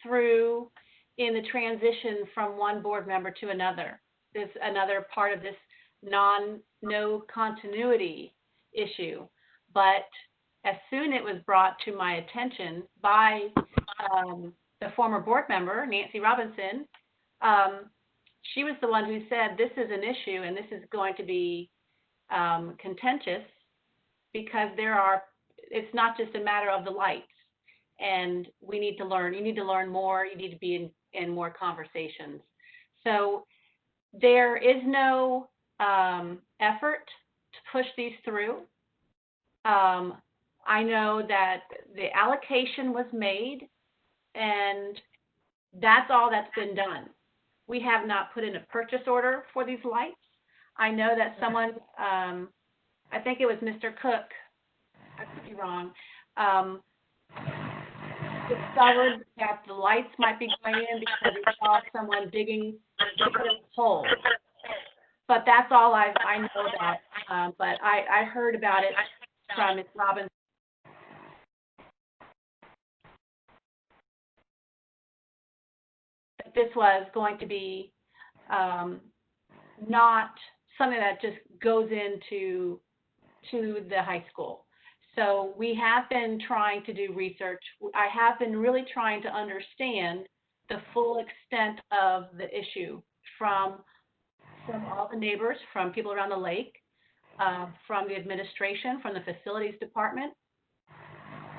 through in the transition from one board member to another. There's another part of this no continuity issue, but as soon it was brought to my attention by the former board member, Nancy Robinson, she was the one who said this is an issue and this is going to be contentious because it's not just a matter of the lights, and we need to learn. You need to learn more. You need to be in more conversations. So there is no effort to push these through. I know that the allocation was made, and that's all that's been done. We have not put in a purchase order for these lights. I know that someone, I think it was Mr. Cook, I could be wrong, discovered that the lights might be going in because he saw someone digging a hole. But that's all I know that. But I heard about it from Ms. Robbins. That this was going to be not something that just goes into the high school. So we have been trying to do research. I have been really trying to understand the full extent of the issue from all the neighbors, from people around the lake, from the administration, from the facilities department.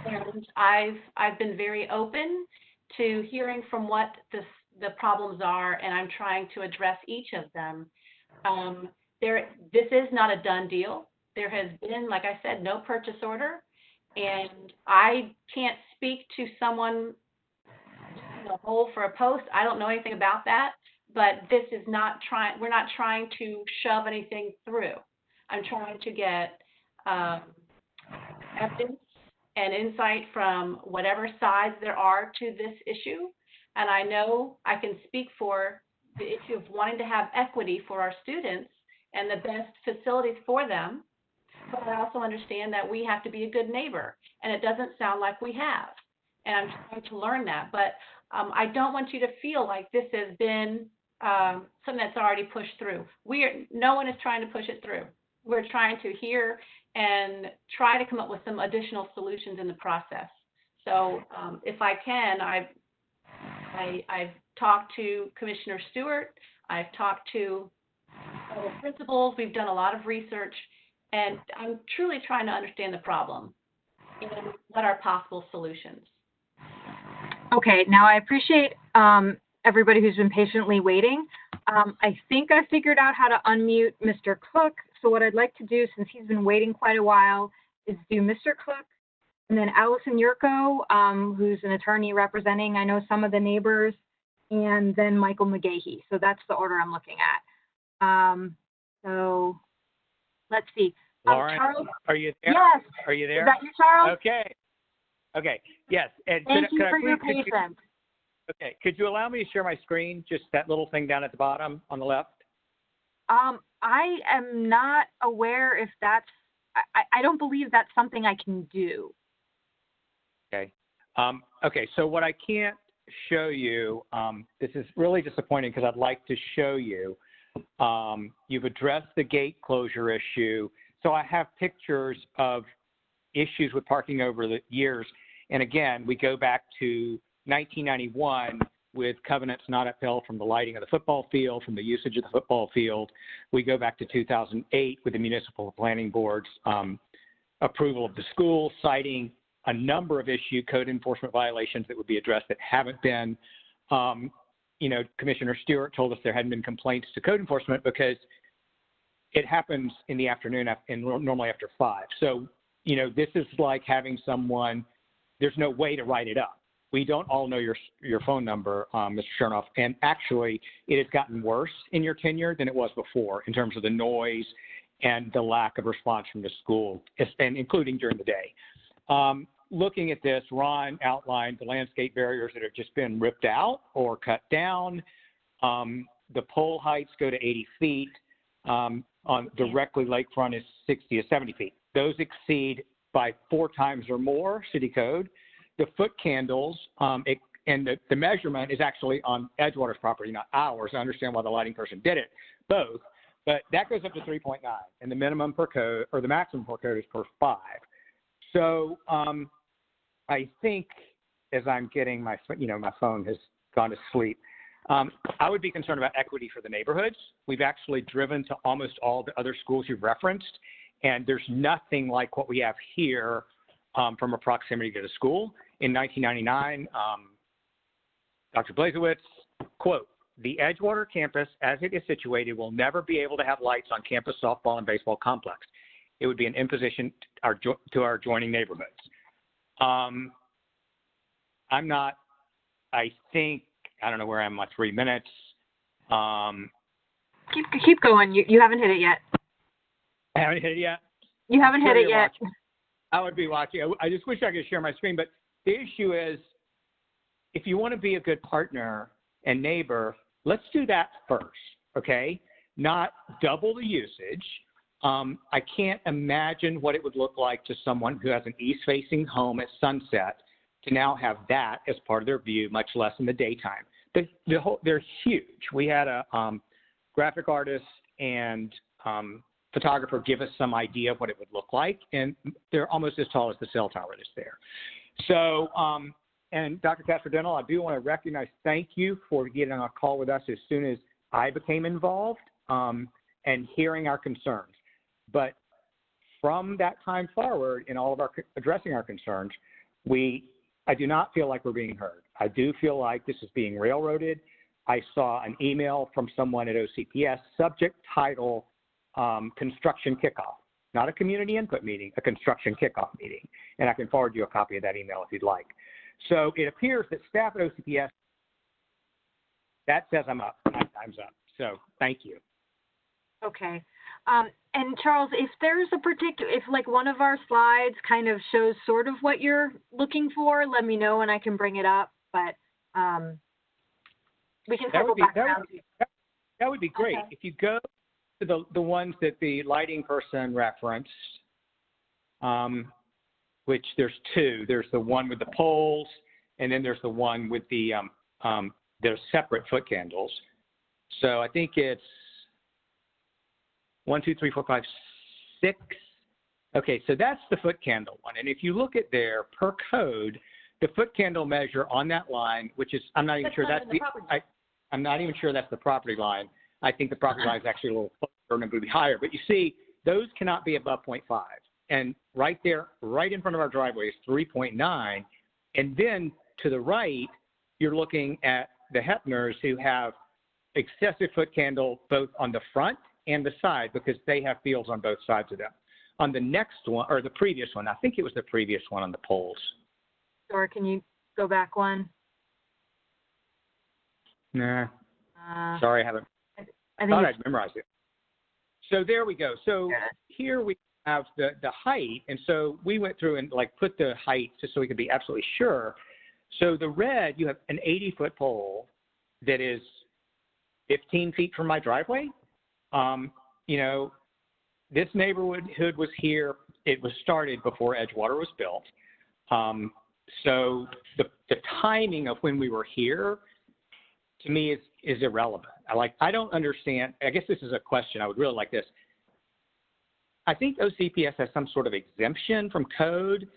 And I've been very open to hearing from what the problems are, and I'm trying to address each of them. This is not a done deal. There has been, like I said, no purchase order, and I can't speak to someone in a hole for a post. I don't know anything about that, but this is not we're not trying to shove anything through. I'm trying to get evidence and insight from whatever sides there are to this issue, and I know I can speak for the issue of wanting to have equity for our students and the best facilities for them. But I also understand that we have to be a good neighbor, and it doesn't sound like we have. And I'm trying to learn that. But I don't want you to feel like this has been something that's already pushed through. No one is trying to push it through. We're trying to hear and try to come up with some additional solutions in the process. So if I can, I've talked to Commissioner Stewart. I've talked to other principals. We've done a lot of research. And I'm truly trying to understand the problem and what are possible solutions. Okay, now I appreciate everybody who's been patiently waiting. I think I figured out how to unmute Mr. Cook. So what I'd like to do, since he's been waiting quite a while, is do Mr. Cook and then Allison Yurko, who's an attorney representing, I know, some of the neighbors, and then Michael McGahee. So that's the order I'm looking at. So let's see. Lauren, Charles? are you there? Yes. Are you there? Is that you, Charles? Okay. Okay. Yes. And Thank you for your patience. Okay. Could you allow me to share my screen? Just that little thing down at the bottom on the left. I am not aware if that's. I don't believe that's something I can do. Okay. Okay. So what I can't show you, this is really disappointing because I'd like to show you. You've addressed the gate closure issue. So I have pictures of issues with parking over the years. And again, we go back to 1991 with covenants not upheld from the lighting of the football field, from the usage of the football field. We go back to 2008 with the Municipal Planning Board's approval of the school, citing a number of code enforcement violations that would be addressed that haven't been. Commissioner Stewart told us there hadn't been complaints to code enforcement because it happens in the afternoon and normally after 5. So, this is like having someone, there's no way to write it up. We don't all know your phone number, Mr. Chernoff, and actually it has gotten worse in your tenure than it was before in terms of the noise and the lack of response from the school, and including during the day. Looking at this, Ron outlined the landscape barriers that have just been ripped out or cut down. The pole heights go to 80 feet. On directly lakefront is 60 to 70 feet. Those exceed by 4 times or more city code. The foot candles, and the measurement is actually on Edgewater's property, not ours. I understand why the lighting person did it, both. But that goes up to 3.9, and the minimum per code, or the maximum per code is per 5. So I think as I'm getting my phone has gone to sleep, I would be concerned about equity for the neighborhoods. We've actually driven to almost all the other schools you've referenced, and there's nothing like what we have here from a proximity to the school. In 1999, Dr. Blazewicz, quote, "The Edgewater campus, as it is situated, will never be able to have lights on campus softball and baseball complex. It would be an imposition to our adjoining neighborhoods." I don't know where I am, 3 minutes. Keep going. You haven't hit it yet. I haven't hit it yet? You haven't hit it yet. Watching. I would be watching. I just wish I could share my screen, but the issue is, if you want to be a good partner and neighbor, let's do that first, okay? Not double the usage. I can't imagine what it would look like to someone who has an east-facing home at sunset to now have that as part of their view, much less in the daytime. They're huge. We had a graphic artist and photographer give us some idea of what it would look like, and they're almost as tall as the cell tower that's there. So, and Dr. Castrodental, I do want to recognize, thank you for getting on a call with us as soon as I became involved and hearing our concerns. But from that time forward, in all of our addressing our concerns, I do not feel like we're being heard. I do feel like this is being railroaded. I saw an email from someone at OCPS, subject title, construction kickoff, not a community input meeting, a construction kickoff meeting. And I can forward you a copy of that email if you'd like. So it appears that staff at OCPS, that says I'm up, my time's up. So thank you. Okay. And Charles, if there's if like one of our slides kind of shows sort of what you're looking for, let me know and I can bring it up. But we can circle back around. That would be great. Okay. If you go to the ones that the lighting person referenced, which there's 2. There's the one with the poles, and then there's the one with the there's separate foot candles. So I think it's 1, 2, 3, 4, 5, 6. Okay, so that's the foot candle one. And if you look at there, per code, the foot candle measure on that line, which is, I'm not even sure that's I'm not even sure that's the property line. I think the property line is actually a little closer and it would be higher. But you see, those cannot be above 0.5. And right there, right in front of our driveway is 3.9. And then to the right, you're looking at the Hepners who have excessive foot candle both on the front and the side because they have fields on both sides of them. On the next one, or the previous one, I think it was the previous one on the poles. Or can you go back one? Nah. Sorry, I haven't. I thought I'd memorized it. So there we go. So here we have the height, and so we went through and like put the height just so we could be absolutely sure. So the red, you have an 80-foot pole that is 15 feet from my driveway. You know, this neighborhood was here. It was started before Edgewater was built. So the timing of when we were here, to me, is irrelevant. I don't understand. I guess this is a question. I would really like this. I think OCPS has some sort of exemption from code.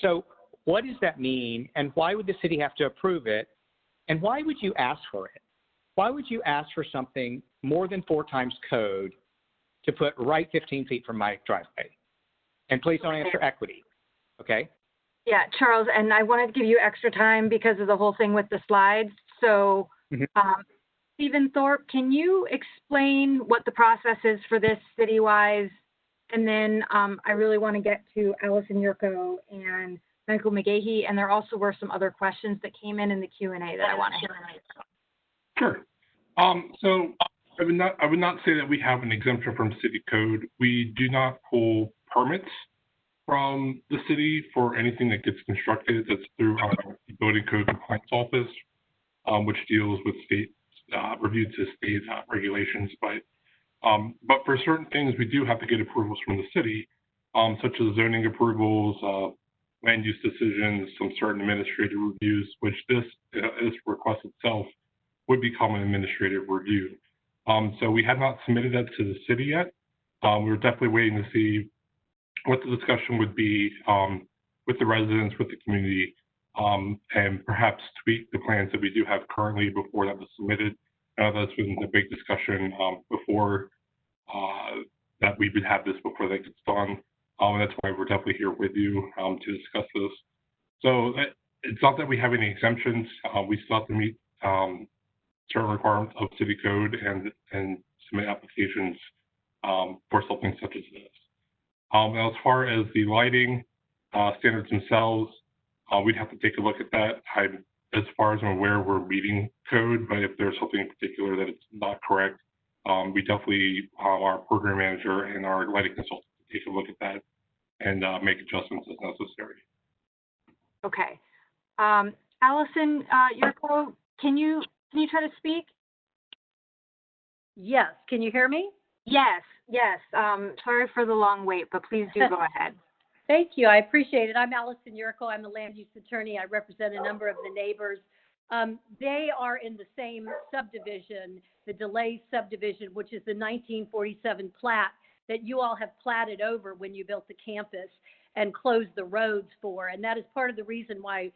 So what does that mean? And why would the city have to approve it? And why would you ask for it? Why would you ask for something more than 4 times code to put right 15 feet from my driveway? And please don't answer equity, okay? Yeah, Charles, and I wanted to give you extra time because of the whole thing with the slides. So Stephen Thorpe, can you explain what the process is for this city-wise? And then I really want to get to Allison Yurko and Michael McGahee, and there also were some other questions that came in the Q&A that I want to hit. Sure. So I would not say that we have an exemption from city code. We do not pull permits from the city for anything that gets constructed. That's through our building code compliance office, which deals with state reviewed to state regulations. But for certain things, we do have to get approvals from the city, such as zoning approvals, land use decisions, some certain administrative reviews, which this request itself would become an administrative review. So we have not submitted that to the city yet. We're definitely waiting to see what the discussion would be with the residents, with the community, and perhaps tweak the plans that we do have currently before that was submitted. That's been the big discussion before that we would have this before that gets done. And that's why we're definitely here with you to discuss this. So it's not that we have any exemptions. We still have to meet certain requirements of city code and submit applications for something such as this. Now, as far as the lighting standards themselves, we'd have to take a look at that. As far as I'm aware, we're meeting code, but if there's something in particular that it's not correct, we definitely, our program manager and our lighting consultant take a look at that and make adjustments as necessary. Okay. Allison Yurko, can you try to speak? Yes. Can you hear me? Yes. Sorry for the long wait, but please do go ahead. Thank you. I appreciate it. I'm Allison Yurko. I'm the land use attorney. I represent a number of the neighbors. They are in the same subdivision, the DeLay subdivision, which is the 1947 plat that you all have platted over when you built the campus and closed the roads for. And that is part of the reason why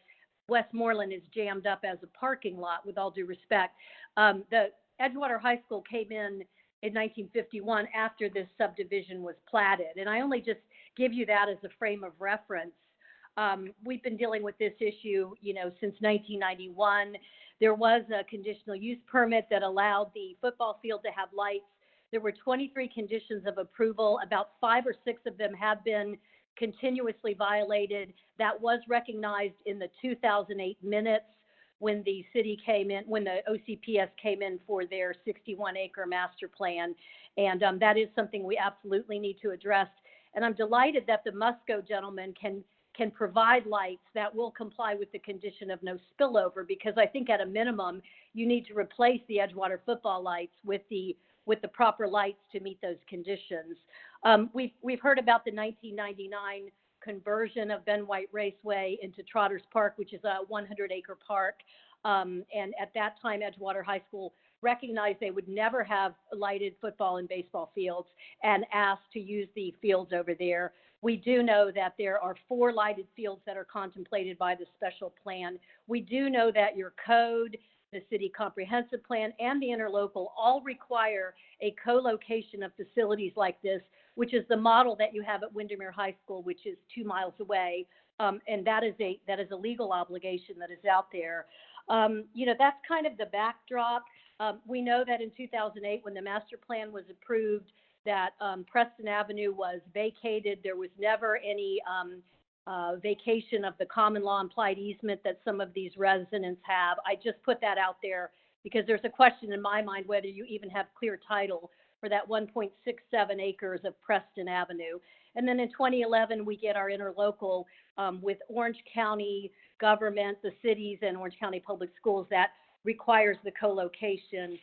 Westmoreland is jammed up as a parking lot, with all due respect. The Edgewater High School came in 1951 after this subdivision was platted. And I only just give you that as a frame of reference. We've been dealing with this issue, since 1991. There was a conditional use permit that allowed the football field to have lights. There were 23 conditions of approval. About 5 or 6 of them have been continuously violated. That was recognized in the 2008 minutes when the city came in, when the OCPS came in for their 61-acre master plan. And that is something we absolutely need to address. And I'm delighted that the Musco gentleman can provide lights that will comply with the condition of no spillover, because I think at a minimum, you need to replace the Edgewater football lights with the proper lights to meet those conditions. We've heard about the 1999 conversion of Ben White Raceway into Trotters Park, which is a 100-acre park. And at that time, Edgewater High School recognized they would never have lighted football and baseball fields and asked to use the fields over there. We do know that there are 4 lighted fields that are contemplated by the special plan. We do know that your code, the city comprehensive plan, and the interlocal all require a co-location of facilities like this, which is the model that you have at Windermere High School, which is 2 miles away. And that is a legal obligation that is out there. That's kind of the backdrop. We know that in 2008, when the master plan was approved, that Preston Avenue was vacated. There was never any vacation of the common law implied easement that some of these residents have. I just put that out there because there's a question in my mind whether you even have clear title for that 1.67 acres of Preston Avenue. And then in 2011, we get our interlocal with Orange County government, the cities, and Orange County Public Schools that requires the co-location.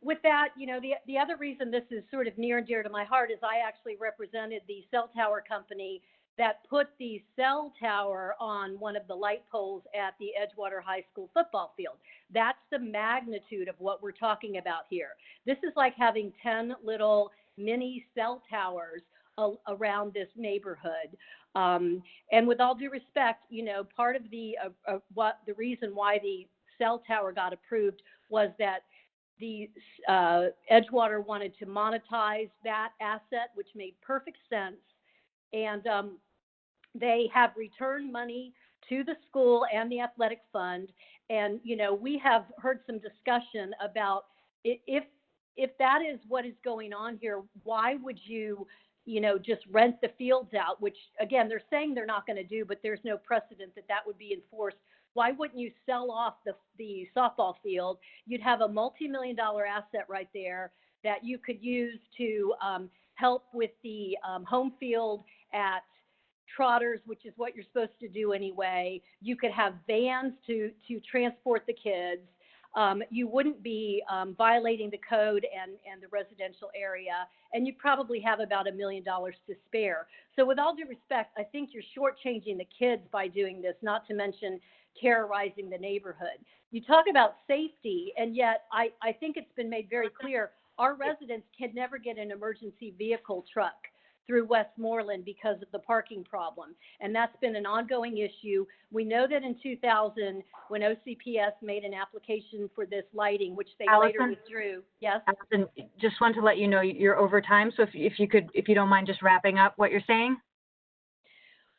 With that, the other reason this is sort of near and dear to my heart is I actually represented the cell tower company that put the cell tower on one of the light poles at the Edgewater High School football field. That's the magnitude of what we're talking about here. This is like having 10 little mini cell towers around this neighborhood. And with all due respect, part of the reason why the cell tower got approved was that the Edgewater wanted to monetize that asset, which made perfect sense. And they have returned money to the school and the athletic fund. And, we have heard some discussion about if that is what is going on here, why would you, just rent the fields out, which, again, they're saying they're not going to do, but there's no precedent that would be enforced Why wouldn't you sell off the softball field? You'd have a multi-million-dollar asset right there that you could use to help with the home field at Trotters, which is what you're supposed to do anyway. You could have vans to transport the kids. You wouldn't be violating the code and the residential area, and you probably have about $1 million to spare. So with all due respect, I think you're shortchanging the kids by doing this, not to mention terrorizing the neighborhood. You talk about safety, and yet I think it's been made very clear our residents can never get an emergency vehicle truck through Westmoreland because of the parking problem. And that's been an ongoing issue. We know that in 2000, when OCPS made an application for this lighting, which they later withdrew. Yes? Allison, just want to let you know you're over time. So if you don't mind just wrapping up what you're saying.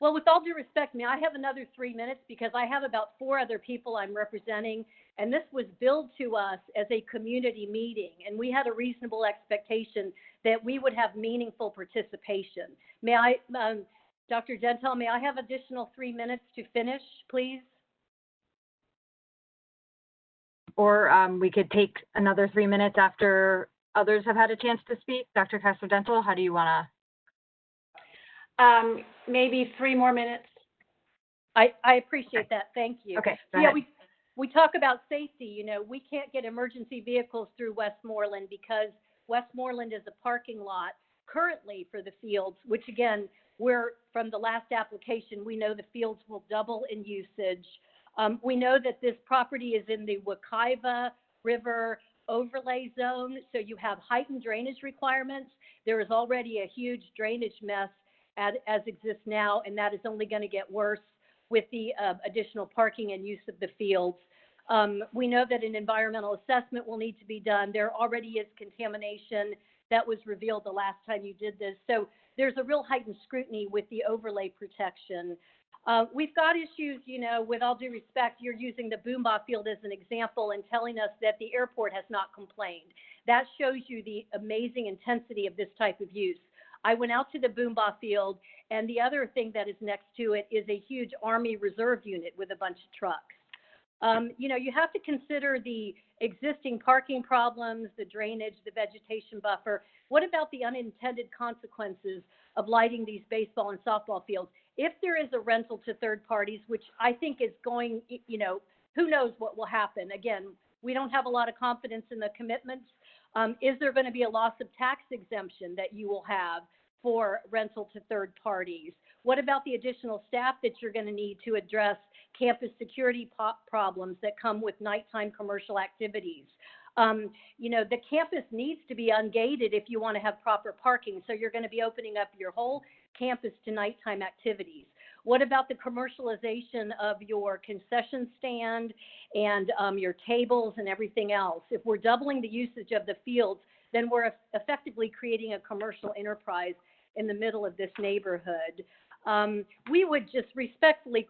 Well, with all due respect, may I have another 3 minutes, because I have about 4 other people I'm representing, and this was billed to us as a community meeting, and we had a reasonable expectation that we would have meaningful participation. May I, Dr. Dentel, may I have additional 3 minutes to finish, please? Or we could take another 3 minutes after others have had a chance to speak. Dr. Castro-Dentel, how do you want to? Maybe 3 more minutes. I appreciate that. Thank you. Okay. Yeah, we talk about safety. You know, we can't get emergency vehicles through Westmoreland because Westmoreland is a parking lot currently for the fields, which again, from the last application, we know the fields will double in usage. We know that this property is in the Wekiva River overlay zone, so you have heightened drainage requirements. There is already a huge drainage mess as exists now, and that is only going to get worse with the additional parking and use of the fields. We know that an environmental assessment will need to be done. There already is contamination that was revealed the last time you did this. So there's a real heightened scrutiny with the overlay protection. We've got issues, you know, with all due respect, you're using the Boomba field as an example and telling us that the airport has not complained. That shows you the amazing intensity of this type of use. I went out to the Boomba field, and the other thing that is next to it is a huge Army Reserve unit with a bunch of trucks. You know, you have to consider the existing parking problems, the drainage, the vegetation buffer. What about the unintended consequences of lighting these baseball and softball fields? If there is a rental to third parties, which I think is going, you know, who knows what will happen. Again, we don't have a lot of confidence in the commitments. Is there going to be a loss of tax exemption that you will have for rental to third parties? What about the additional staff that you're going to need to address campus security problems that come with nighttime commercial activities? You know, the campus needs to be ungated if you want to have proper parking, so you're going to be opening up your whole campus to nighttime activities. What about the commercialization of your concession stand and your tables and everything else? If we're doubling the usage of the fields, then we're effectively creating a commercial enterprise in the middle of this neighborhood. We would just respectfully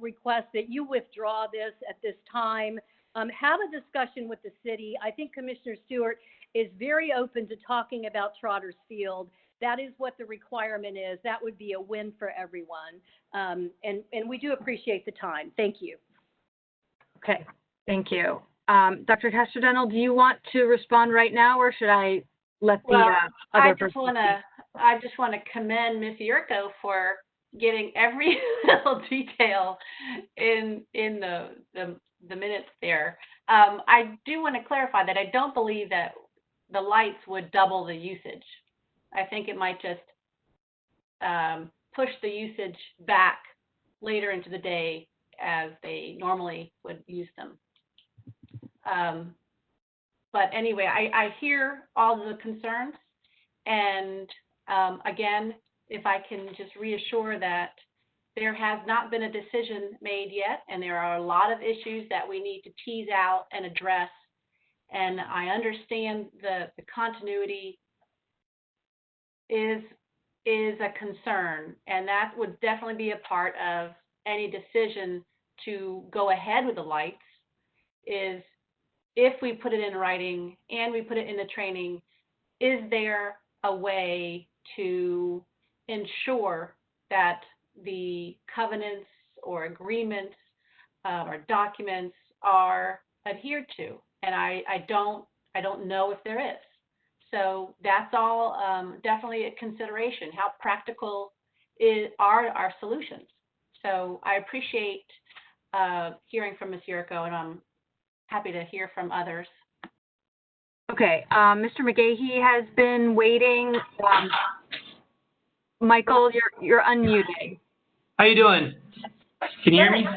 request that you withdraw this at this time. Have a discussion with the city. I think Commissioner Stewart is very open to talking about Trotters Field. That is what the requirement is. That would be a win for everyone. And we do appreciate the time. Thank you. Okay, thank you. Dr. Castro-Dentel, do you want to respond right now, or should I let the other person speak? I just want to commend Ms. Yurko for getting every little detail in the minutes there. I do want to clarify that I don't believe that the lights would double the usage. I think it might just push the usage back later into the day as they normally would use them. But anyway, I hear all the concerns, and again, if I can just reassure that there has not been a decision made yet, and there are a lot of issues that we need to tease out and address, and I understand the continuity is a concern, and that would definitely be a part of any decision to go ahead with the lights. Is if we put it in writing and we put it in the training, is there a way to ensure that the covenants or agreements or documents are adhered to, and I don't know if there is. So that's all definitely a consideration. How practical are our solutions? So I appreciate hearing from Ms. Yurko, and I'm happy to hear from others. Okay, Mr. McGahee has been waiting. Michael, you're unmuted. How you doing? Can you hear me?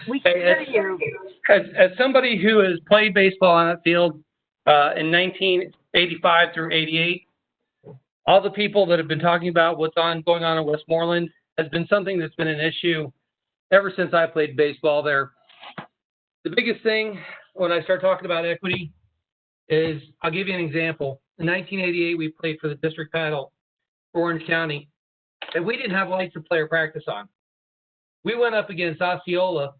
We can hear you. As somebody who has played baseball on that field in 1985 through 88, all the people that have been talking about what's going on in Westmoreland has been something that's been an issue ever since I played baseball there. The biggest thing when I start talking about equity is, I'll give you an example. In 1988, we played for the district title for Orange County, and we didn't have lights to play or practice on. We went up against Osceola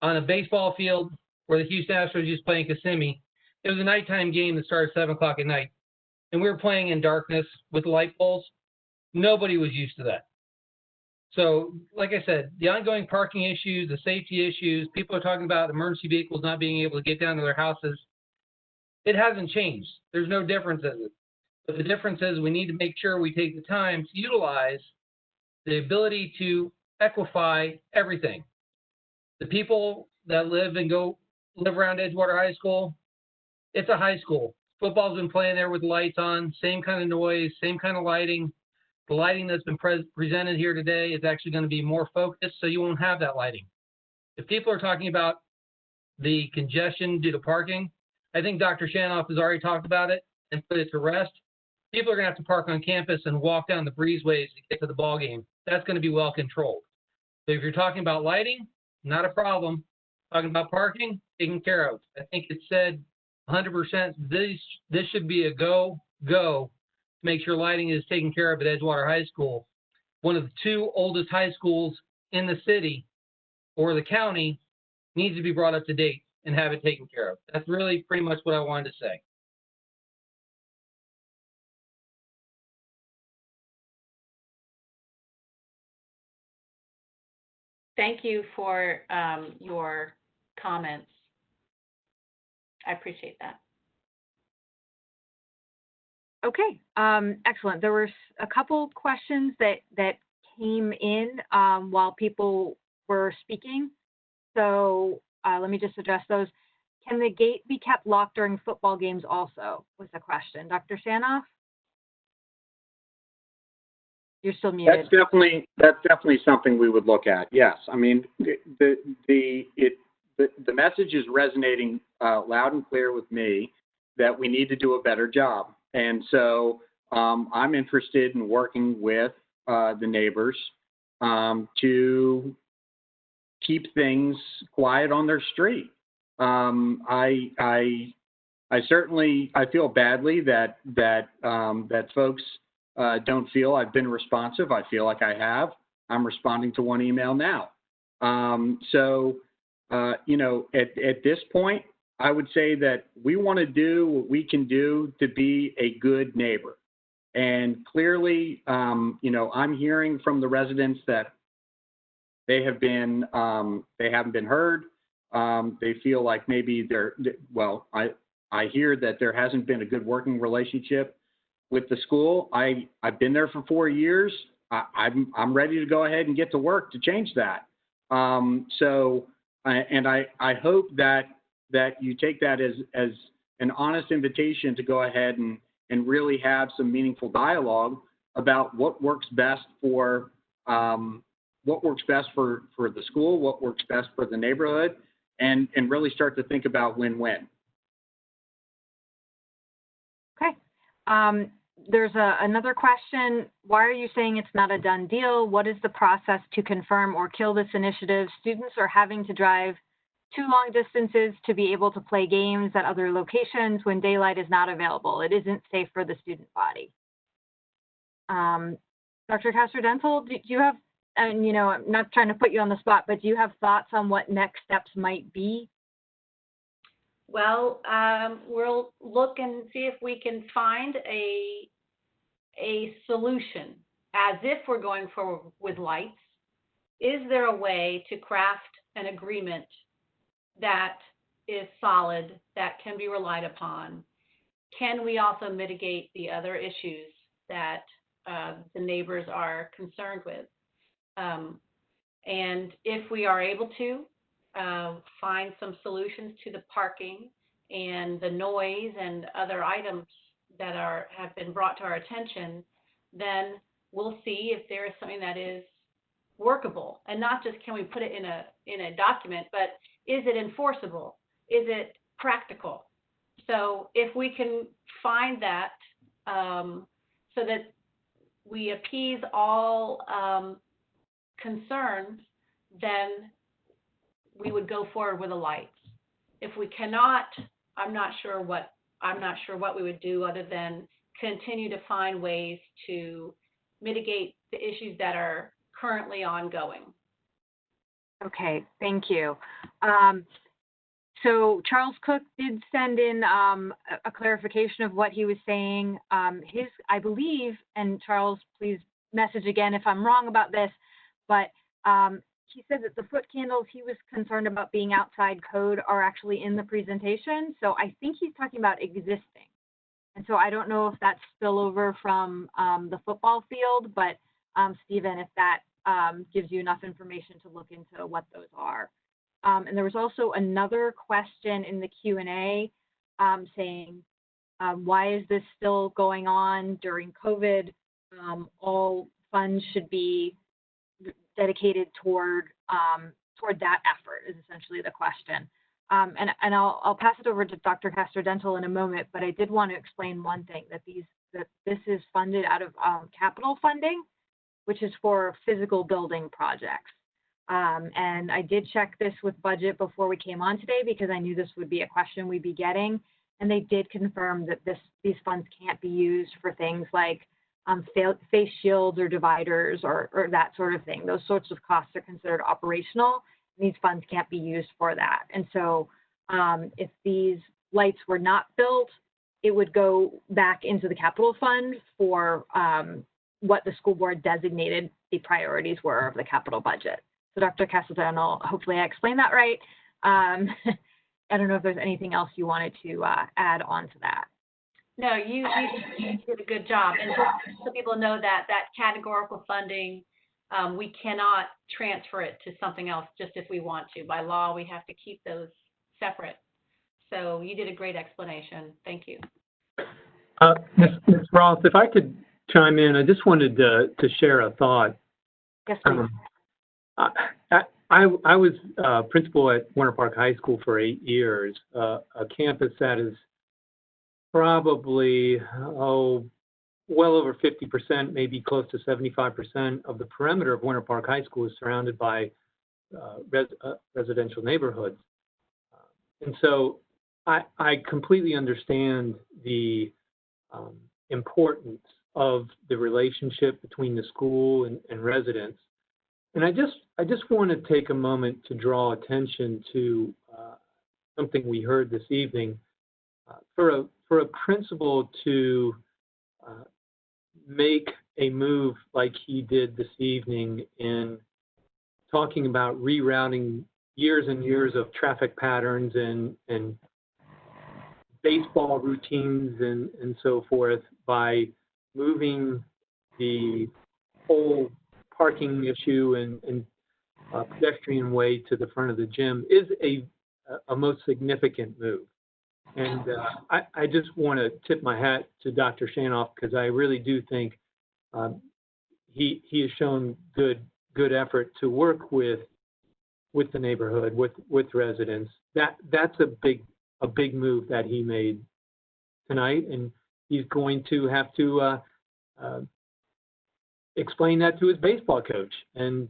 on a baseball field where the Houston Astros used to play in Kissimmee. It was a nighttime game that started 7 o'clock at night, and we were playing in darkness with light poles. Nobody was used to that. So, like I said, the ongoing parking issues, the safety issues, people are talking about emergency vehicles not being able to get down to their houses. It hasn't changed. There's no difference in it. But the difference is we need to make sure we take the time to utilize the ability to equify everything. The people that live around Edgewater High School, it's a high school. Football's been playing there with lights on, same kind of noise, same kind of lighting. The lighting that's been presented here today is actually going to be more focused, so you won't have that lighting. If people are talking about the congestion due to parking, I think Dr. Shanoff has already talked about it and put it to rest. People are going to have to park on campus and walk down the breezeways to get to the ball game. That's going to be well controlled. So if you're talking about lighting, not a problem. Talking about parking, taken care of. I think it said 100%. This should be a go to make sure lighting is taken care of at Edgewater High School, one of the 2 oldest high schools in the city or the county. Needs to be brought up to date and have it taken care of. That's really pretty much what I wanted to say. Thank you for your comments. I appreciate that. Okay, excellent. There were a couple questions that came in while people were speaking. So let me just address those. Can the gate be kept locked during football games also, was the question. Dr. Shanoff? You're still muted. That's definitely something we would look at. Yes, I mean the message is resonating loud and clear with me that we need to do a better job, and so I'm interested in working with the neighbors to keep things quiet on their street. I feel badly that folks don't feel I've been responsive. I feel like I have. I'm responding to one email now. At this point, I would say that we want to do what we can do to be a good neighbor. And clearly, I'm hearing from the residents that they haven't been heard. They feel like maybe I hear that there hasn't been a good working relationship with the school. I've been there for 4 years. I'm ready to go ahead and get to work to change that. I hope that you take that as an honest invitation to go ahead and really have some meaningful dialogue about what works best for the school, what works best for the neighborhood, and really start to think about win-win. Okay. There's another question. Why are you saying it's not a done deal? What is the process to confirm or kill this initiative? Students are having to drive too long distances to be able to play games at other locations when daylight is not available. It isn't safe for the student body. Dr. Castor-Dentel, do you have, and I'm not trying to put you on the spot, but do you have thoughts on what next steps might be? Well, we'll look and see if we can find a solution. As if we're going forward with lights, is there a way to craft an agreement that is solid, that can be relied upon? Can we also mitigate the other issues that the neighbors are concerned with? And if we are able to find some solutions to the parking and the noise and other items that have been brought to our attention, then we'll see if there is something that is workable, and not just can we put it in a document, but is it enforceable? Is it practical? So if we can find that so that we appease all concerns, then we would go forward with the lights. If we cannot, I'm not sure what we would do other than continue to find ways to mitigate the issues that are currently ongoing. Okay, thank you. So Charles Cook did send in a clarification of what he was saying. I believe, and Charles, please message again if I'm wrong about this, but he said that the foot candles he was concerned about being outside code are actually in the presentation. So I think he's talking about existing. And so I don't know if that's spillover from the football field, but Stephen, if that gives you enough information to look into what those are. And there was also another question in the Q&A saying, why is this still going on during COVID? All funds should be dedicated toward that effort is essentially the question. And I'll pass it over to Dr. Castor-Dental in a moment, but I did want to explain one thing, that this is funded out of capital funding, which is for physical building projects. And I did check this with budget before we came on today because I knew this would be a question we'd be getting. And they did confirm that these funds can't be used for things like face shields or dividers or that sort of thing. Those sorts of costs are considered operational. And these funds can't be used for that. And so if these lights were not built, it would go back into the capital fund for what the school board designated the priorities were of the capital budget. So Dr. Castor-Dental, hopefully I explained that right. I don't know if there's anything else you wanted to add on to that. No, you did a good job. And just so people know that categorical funding, we cannot transfer it to something else just if we want to. By law, we have to keep those separate. So you did a great explanation. Thank you. Ms. Roth, if I could chime in, I just wanted to share a thought. Yes, please. I was principal at Warner Park High School for 8 years, a campus that is probably, well over 50%, maybe close to 75% of the perimeter of Warner Park High School is surrounded by residential neighborhoods. And so I completely understand the importance of the relationship between the school and residents. And I just want to take a moment to draw attention to something we heard this evening. For a principal to make a move like he did this evening in talking about rerouting years and years of traffic patterns and baseball routines and so forth by moving the whole parking issue and pedestrian way to the front of the gym is a most significant move. And I just want to tip my hat to Dr. Shanoff because I really do think he has shown good effort to work with the neighborhood, with residents. That's a big move that he made tonight, and he's going to have to explain that to his baseball coach and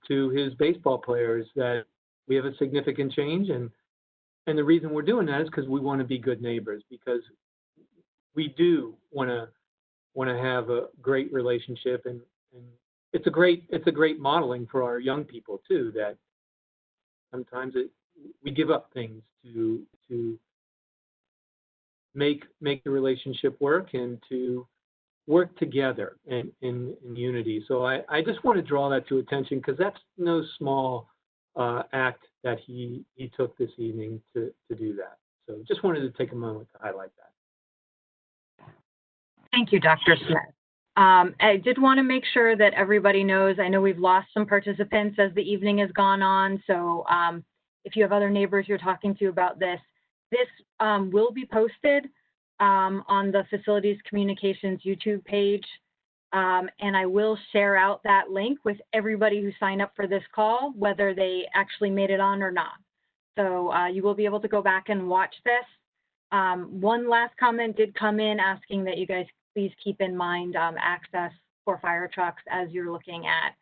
to his baseball players that we have a significant change. And the reason we're doing that is because we want to be good neighbors, because we do want to have a great relationship, and it's a great modeling for our young people too, that sometimes we give up things to make the relationship work and to work together in unity. So I just want to draw that to attention because that's no small act that he took this evening to do that. So just wanted to take a moment to highlight that. Thank you, Dr. Smith. I did want to make sure that everybody knows, I know we've lost some participants as the evening has gone on, so if you have other neighbors you're talking to about this, this will be posted on the Facilities Communications YouTube page, and I will share out that link with everybody who signed up for this call, whether they actually made it on or not. So you will be able to go back and watch this. One last comment did come in asking that you guys please keep in mind access for fire trucks as you're looking at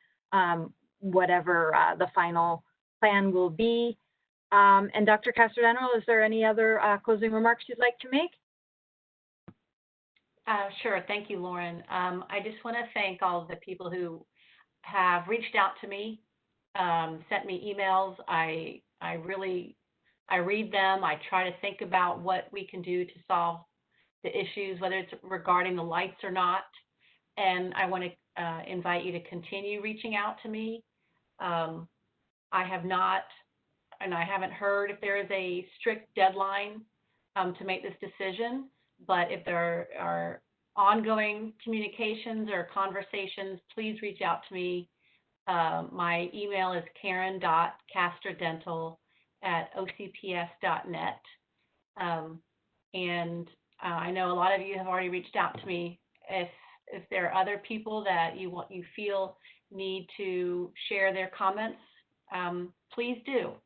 whatever the final plan will be. And Dr. Castrodental, is there any other closing remarks you'd like to make? Sure. Thank you, Lauren. I just want to thank all of the people who have reached out to me, sent me emails. I read them. I try to think about what we can do to solve the issues, whether it's regarding the lights or not. And I want to invite you to continue reaching out to me. I have not, and I haven't heard if there is a strict deadline to make this decision, but if there are ongoing communications or conversations, please reach out to me. My email is karen.castrodental@ocps.net. And I know a lot of you have already reached out to me. If there are other people that you feel need to share their comments, please do.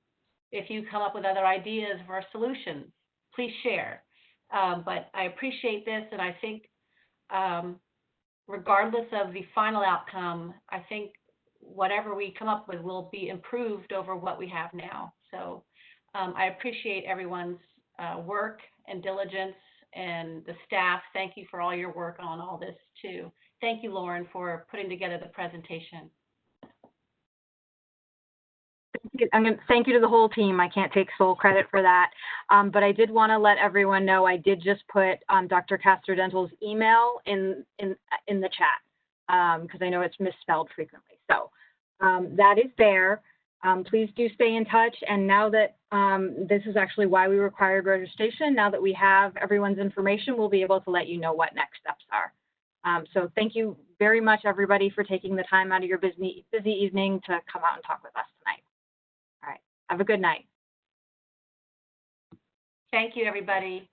If you come up with other ideas for solutions, please share. But I appreciate this, and I think regardless of the final outcome, I think whatever we come up with will be improved over what we have now. So I appreciate everyone's work and diligence, and the staff. Thank you for all your work on all this too. Thank you, Lauren, for putting together the presentation. Thank you to the whole team. I can't take sole credit for that. But I did want to let everyone know I did just put Dr. Castrodental's email in the chat because I know it's misspelled frequently. So that is there. Please do stay in touch. And now that this is actually why we required registration, now that we have everyone's information, we'll be able to let you know what next steps are. So thank you very much, everybody, for taking the time out of your busy evening to come out and talk with us tonight. All right. Have a good night. Thank you, everybody.